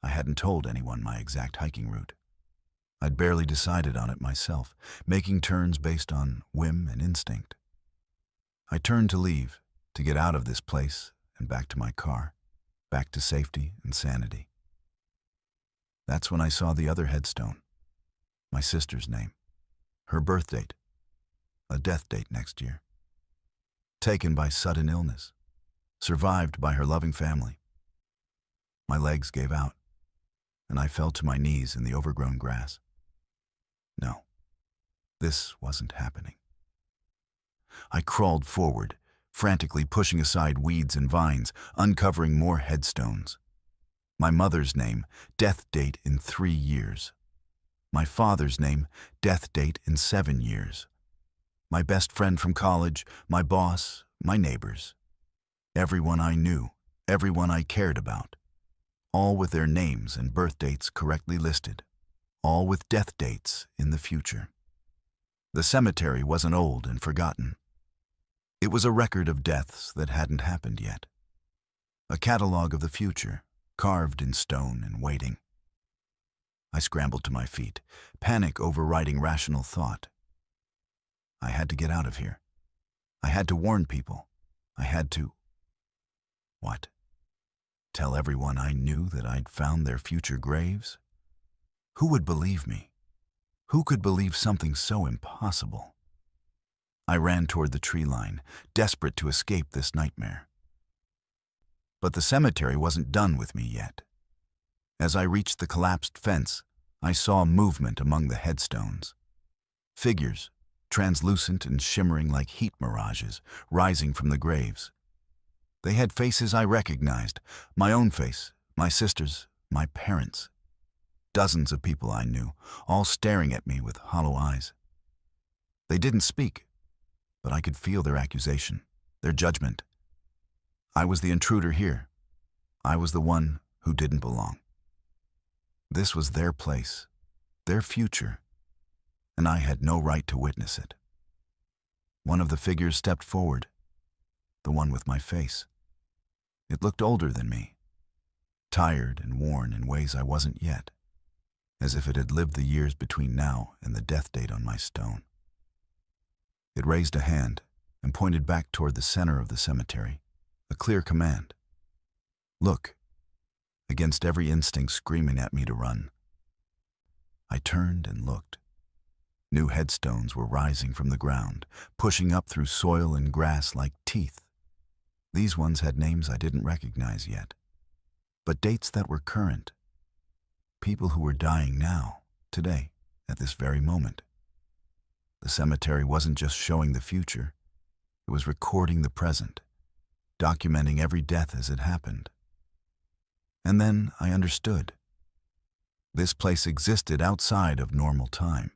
I hadn't told anyone my exact hiking route. I'd barely decided on it myself, making turns based on whim and instinct. I turned to leave, to get out of this place and back to my car, back to safety and sanity. That's when I saw the other headstone, my sister's name, her birth date, a death date next year. Taken by sudden illness, survived by her loving family. My legs gave out, and I fell to my knees in the overgrown grass. No, this wasn't happening. I crawled forward, frantically pushing aside weeds and vines, uncovering more headstones. My mother's name, death date in 3 years. My father's name, death date in 7 years. My best friend from college, my boss, my neighbors. Everyone I knew, everyone I cared about. All with their names and birth dates correctly listed. All with death dates in the future. The cemetery wasn't old and forgotten. It was a record of deaths that hadn't happened yet. A catalog of the future, carved in stone and waiting. I scrambled to my feet, panic overriding rational thought. I had to get out of here. I had to warn people. I had to... What? Tell everyone I knew that I'd found their future graves? Who would believe me? Who could believe something so impossible? I ran toward the tree line, desperate to escape this nightmare. But the cemetery wasn't done with me yet. As I reached the collapsed fence, I saw movement among the headstones. Figures, translucent and shimmering like heat mirages, rising from the graves. They had faces I recognized, my own face, my sister's, my parents'. Dozens of people I knew, all staring at me with hollow eyes. They didn't speak, but I could feel their accusation, their judgment. I was the intruder here. I was the one who didn't belong. This was their place, their future, and I had no right to witness it. One of the figures stepped forward, the one with my face. It looked older than me, tired and worn in ways I wasn't yet, as if it had lived the years between now and the death date on my stone. It raised a hand and pointed back toward the center of the cemetery, a clear command. Look, against every instinct screaming at me to run. I turned and looked. New headstones were rising from the ground, pushing up through soil and grass like teeth. These ones had names I didn't recognize yet, but dates that were current. People who were dying now, today, at this very moment. The cemetery wasn't just showing the future, it was recording the present, documenting every death as it happened. And then I understood. This place existed outside of normal time.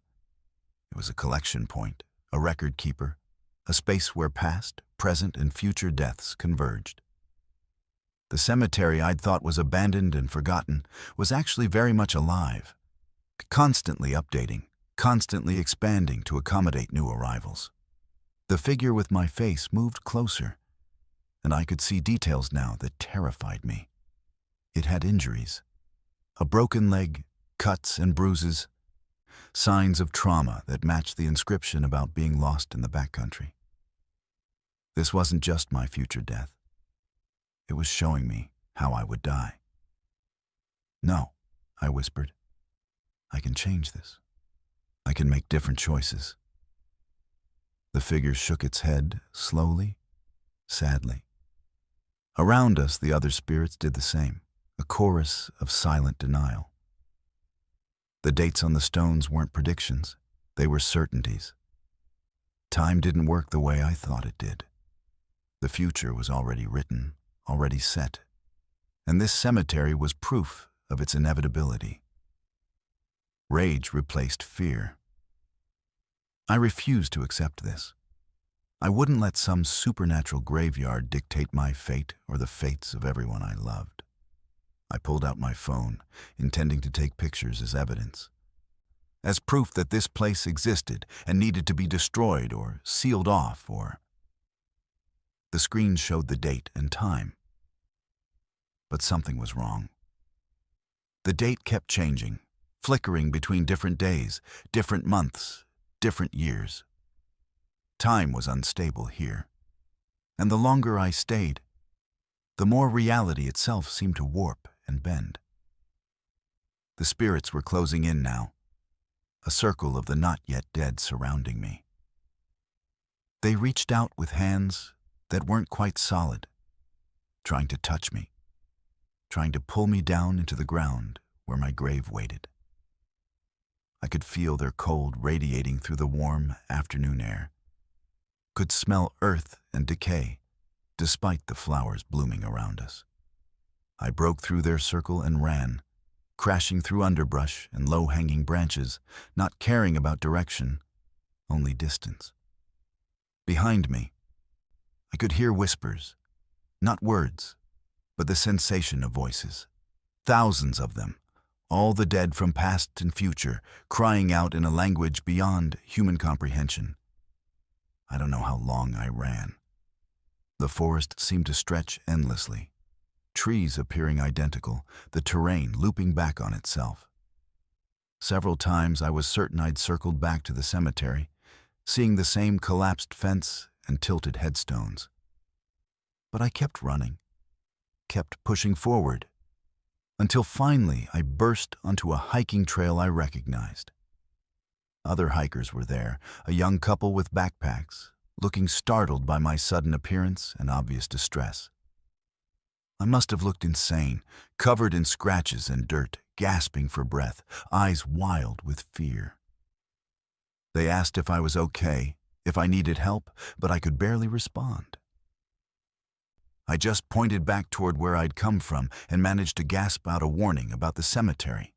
It was a collection point, a record keeper, a space where past, present, and future deaths converged. The cemetery I'd thought was abandoned and forgotten was actually very much alive, constantly updating, constantly expanding to accommodate new arrivals. The figure with my face moved closer, and I could see details now that terrified me. It had injuries, a broken leg, cuts and bruises, signs of trauma that matched the inscription about being lost in the backcountry. This wasn't just my future death. It was showing me how I would die. No, I whispered. I can change this. I can make different choices. The figure shook its head slowly, sadly. Around us, the other spirits did the same, a chorus of silent denial. The dates on the stones weren't predictions, they were certainties. Time didn't work the way I thought it did. The future was already written, already set, and this cemetery was proof of its inevitability. Rage replaced fear. I refused to accept this. I wouldn't let some supernatural graveyard dictate my fate or the fates of everyone I loved. I pulled out my phone, intending to take pictures as evidence, as proof that this place existed and needed to be destroyed or sealed off or... The screen showed the date and time. But something was wrong. The date kept changing, flickering between different days, different months, different years. Time was unstable here, and the longer I stayed, the more reality itself seemed to warp and bend. The spirits were closing in now, a circle of the not yet dead surrounding me. They reached out with hands that weren't quite solid, trying to touch me, trying to pull me down into the ground where my grave waited. I could feel their cold radiating through the warm afternoon air, could smell earth and decay, despite the flowers blooming around us. I broke through their circle and ran, crashing through underbrush and low-hanging branches, not caring about direction, only distance. Behind me, I could hear whispers, not words, but the sensation of voices. Thousands of them, all the dead from past and future, crying out in a language beyond human comprehension. I don't know how long I ran. The forest seemed to stretch endlessly, trees appearing identical, the terrain looping back on itself. Several times I was certain I'd circled back to the cemetery, seeing the same collapsed fence and tilted headstones. But I kept running, kept pushing forward, until finally I burst onto a hiking trail I recognized. Other hikers were there, a young couple with backpacks, looking startled by my sudden appearance and obvious distress. I must have looked insane, covered in scratches and dirt, gasping for breath, eyes wild with fear. They asked if I was okay, if I needed help, but I could barely respond. I just pointed back toward where I'd come from and managed to gasp out a warning about the cemetery.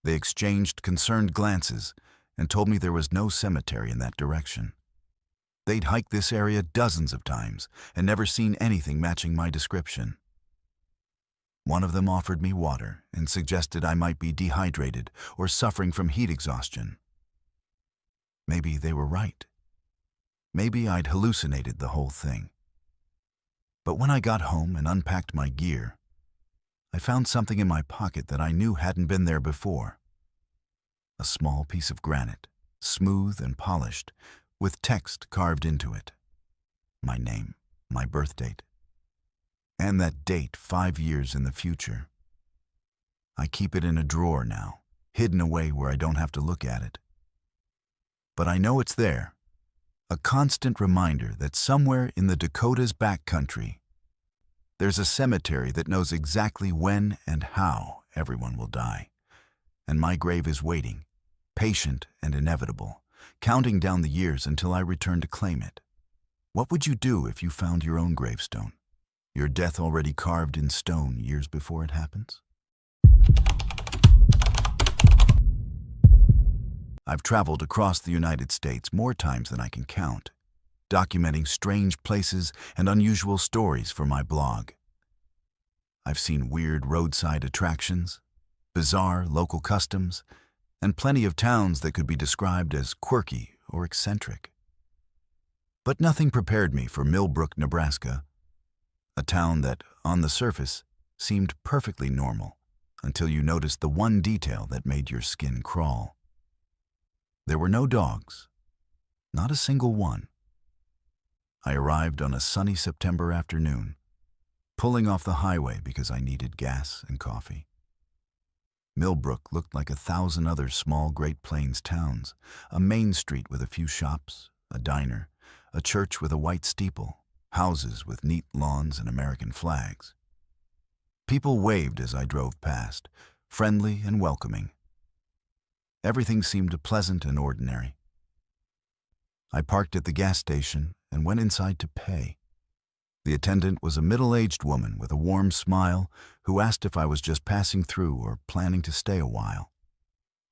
They exchanged concerned glances and told me there was no cemetery in that direction. They'd hiked this area dozens of times and never seen anything matching my description. One of them offered me water and suggested I might be dehydrated or suffering from heat exhaustion. Maybe they were right. Maybe I'd hallucinated the whole thing. But when I got home and unpacked my gear, I found something in my pocket that I knew hadn't been there before. A small piece of granite, smooth and polished, with text carved into it. My name, my birth date, and that date 5 years in the future. I keep it in a drawer now, hidden away where I don't have to look at it. But I know it's there, a constant reminder that somewhere in the Dakota's backcountry, there's a cemetery that knows exactly when and how everyone will die. And my grave is waiting, patient and inevitable, counting down the years until I return to claim it. What would you do if you found your own gravestone? Your death already carved in stone years before it happens? I've traveled across the United States more times than I can count, documenting strange places and unusual stories for my blog. I've seen weird roadside attractions, bizarre local customs, and plenty of towns that could be described as quirky or eccentric. But nothing prepared me for Millbrook, Nebraska, a town that, on the surface, seemed perfectly normal until you noticed the one detail that made your skin crawl. There were no dogs, not a single one. I arrived on a sunny September afternoon, pulling off the highway because I needed gas and coffee. Millbrook looked like 1,000 other small Great Plains towns, a main street with a few shops, a diner, a church with a white steeple, houses with neat lawns and American flags. People waved as I drove past, friendly and welcoming. Everything seemed pleasant and ordinary. I parked at the gas station and went inside to pay. The attendant was a middle-aged woman with a warm smile who asked if I was just passing through or planning to stay a while.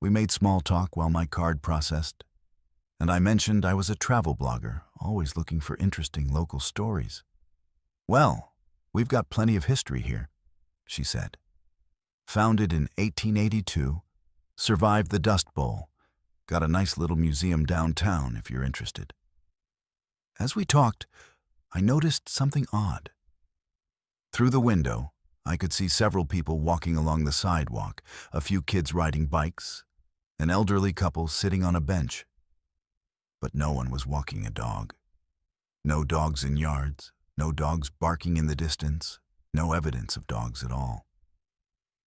We made small talk while my card processed, and I mentioned I was a travel blogger, always looking for interesting local stories. "Well, we've got plenty of history here," she said. "Founded in 1882, survived the Dust Bowl. Got a nice little museum downtown if you're interested." As we talked, I noticed something odd. Through the window, I could see several people walking along the sidewalk, a few kids riding bikes, an elderly couple sitting on a bench. But no one was walking a dog. No dogs in yards, no dogs barking in the distance, no evidence of dogs at all.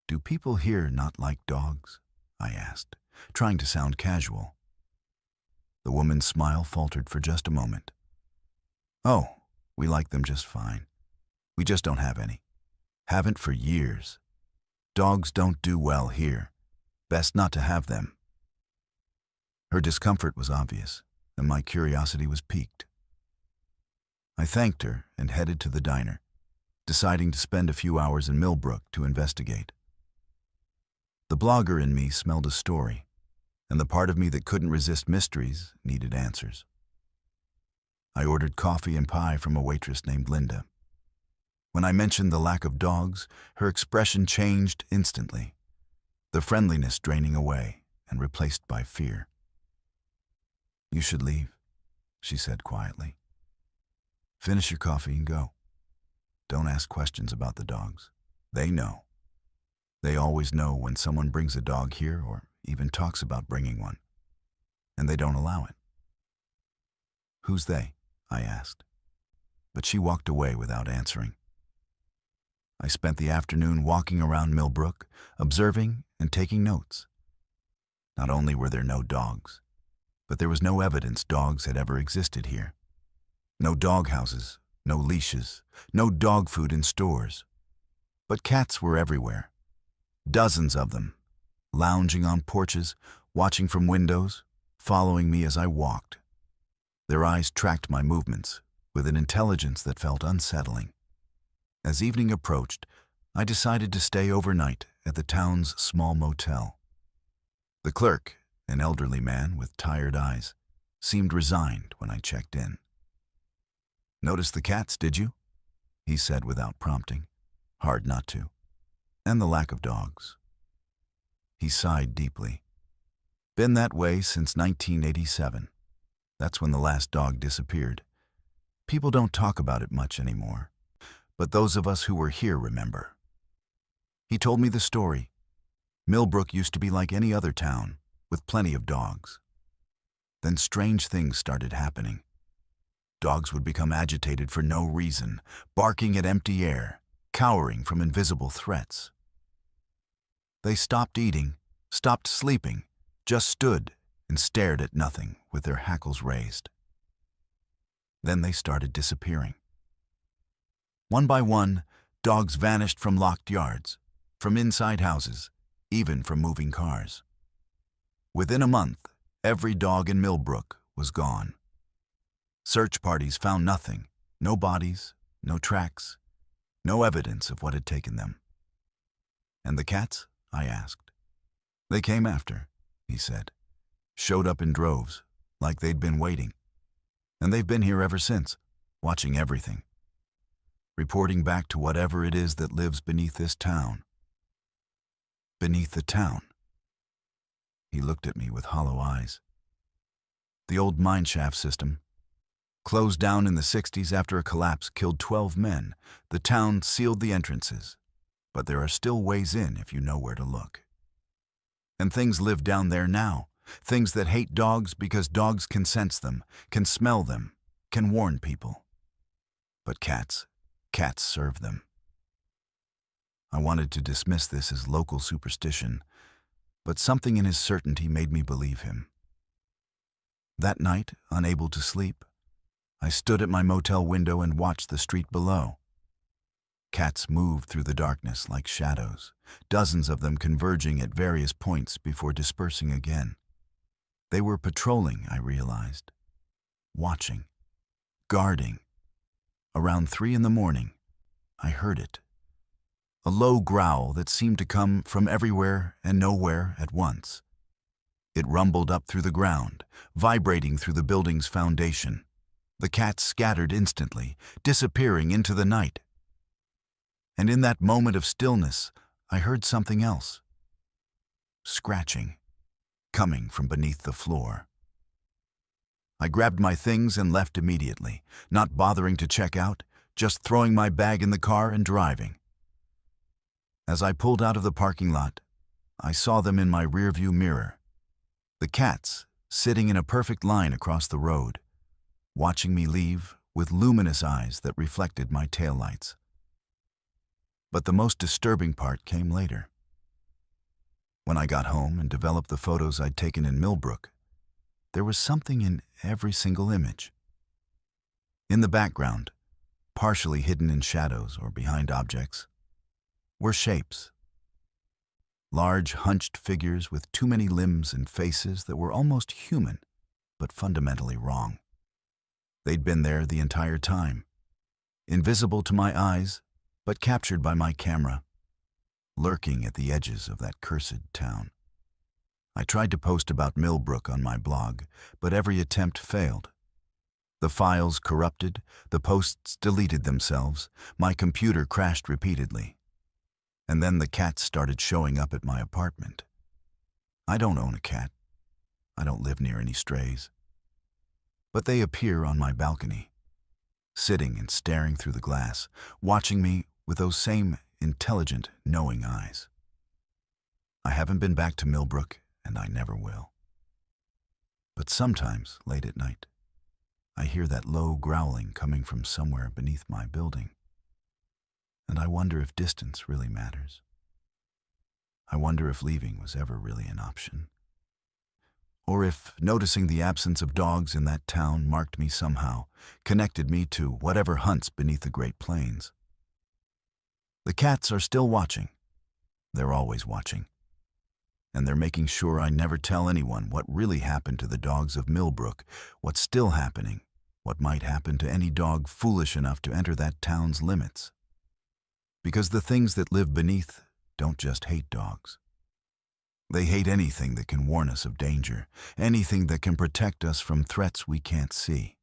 "Do people here not like dogs?" I asked, trying to sound casual. The woman's smile faltered for just a moment. "Oh, we like them just fine. We just don't have any. Haven't for years. Dogs don't do well here. Best not to have them." Her discomfort was obvious, and my curiosity was piqued. I thanked her and headed to the diner, deciding to spend a few hours in Millbrook to investigate. The blogger in me smelled a story, and the part of me that couldn't resist mysteries needed answers. I ordered coffee and pie from a waitress named Linda. When I mentioned the lack of dogs, her expression changed instantly, the friendliness draining away and replaced by fear. "You should leave," she said quietly. "Finish your coffee and go. Don't ask questions about the dogs. They know. They always know when someone brings a dog here or even talks about bringing one, and they don't allow it." "Who's they?" I asked, but she walked away without answering. I spent the afternoon walking around Millbrook, observing and taking notes. Not only were there no dogs, but there was no evidence dogs had ever existed here. No dog houses, no leashes, no dog food in stores. But cats were everywhere. Dozens of them, lounging on porches, watching from windows, following me as I walked. Their eyes tracked my movements with an intelligence that felt unsettling. As evening approached, I decided to stay overnight at the town's small motel. The clerk, an elderly man with tired eyes, seemed resigned when I checked in. "Notice the cats, did you?" he said without prompting. Hard not to. And the lack of dogs. He sighed deeply. "Been that way since 1987. That's when the last dog disappeared. People don't talk about it much anymore, but those of us who were here remember." He told me the story. Millbrook used to be like any other town, with plenty of dogs. Then strange things started happening. Dogs would become agitated for no reason, barking at empty air, cowering from invisible threats. They stopped eating, stopped sleeping, just stood and stared at nothing with their hackles raised. Then they started disappearing. One by one, dogs vanished from locked yards, from inside houses, even from moving cars. Within a month, every dog in Millbrook was gone. Search parties found nothing, no bodies, no tracks, no evidence of what had taken them. "And the cats?" I asked. "They came after," he said. "Showed up in droves, like they'd been waiting. And they've been here ever since, watching everything. Reporting back to whatever it is that lives beneath this town." "Beneath the town?" He looked at me with hollow eyes. "The old mineshaft system. Closed down in the 60s after a collapse killed 12 men. The town sealed the entrances. But there are still ways in if you know where to look. And things live down there now. Things that hate dogs because dogs can sense them, can smell them, can warn people. But cats serve them." I wanted to dismiss this as local superstition, but something in his certainty made me believe him. That night, unable to sleep, I stood at my motel window and watched the street below. Cats moved through the darkness like shadows, dozens of them converging at various points before dispersing again. They were patrolling, I realized. Watching. Guarding. Around 3 in the morning, I heard it. A low growl that seemed to come from everywhere and nowhere at once. It rumbled up through the ground, vibrating through the building's foundation. The cats scattered instantly, disappearing into the night. And in that moment of stillness, I heard something else. Scratching, coming from beneath the floor. I grabbed my things and left immediately, not bothering to check out, just throwing my bag in the car and driving. As I pulled out of the parking lot, I saw them in my rearview mirror. The cats, sitting in a perfect line across the road, watching me leave with luminous eyes that reflected my taillights. But the most disturbing part came later. When I got home and developed the photos I'd taken in Millbrook, there was something in every single image. In the background, partially hidden in shadows or behind objects, were shapes. Large, hunched figures with too many limbs and faces that were almost human, but fundamentally wrong. They'd been there the entire time, invisible to my eyes, but captured by my camera. lurking at the edges of that cursed town. I tried to post about Millbrook on my blog, but every attempt failed. The files corrupted, the posts deleted themselves, my computer crashed repeatedly. And then the cats started showing up at my apartment. I don't own a cat. I don't live near any strays. But they appear on my balcony, sitting and staring through the glass, watching me with those same intelligent, knowing eyes. I haven't been back to Millbrook, and I never will. But sometimes, late at night, I hear that low growling coming from somewhere beneath my building. And I wonder if distance really matters. I wonder if leaving was ever really an option. Or if noticing the absence of dogs in that town marked me somehow, connected me to whatever hunts beneath the Great Plains. The cats are still watching. They're always watching. And they're making sure I never tell anyone what really happened to the dogs of Millbrook, what's still happening, what might happen to any dog foolish enough to enter that town's limits. Because the things that live beneath don't just hate dogs. They hate anything that can warn us of danger, anything that can protect us from threats we can't see.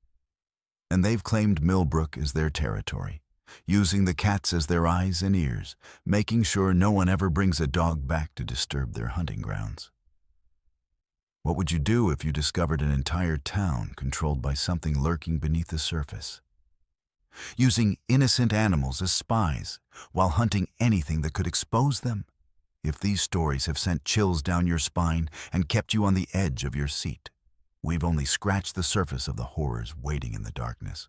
And they've claimed Millbrook as their territory, using the cats as their eyes and ears, making sure no one ever brings a dog back to disturb their hunting grounds. What would you do if you discovered an entire town controlled by something lurking beneath the surface? Using innocent animals as spies while hunting anything that could expose them? If these stories have sent chills down your spine and kept you on the edge of your seat, we've only scratched the surface of the horrors waiting in the darkness.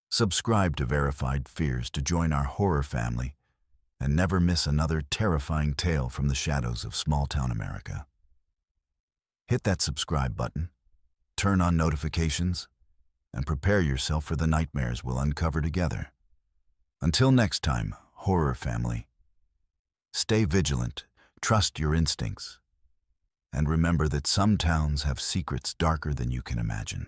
Subscribe to Verified Fears to join our horror family and never miss another terrifying tale from the shadows of small-town America. Hit that subscribe button, turn on notifications, and prepare yourself for the nightmares we'll uncover together. Until next time, horror family, stay vigilant, trust your instincts, and remember that some towns have secrets darker than you can imagine.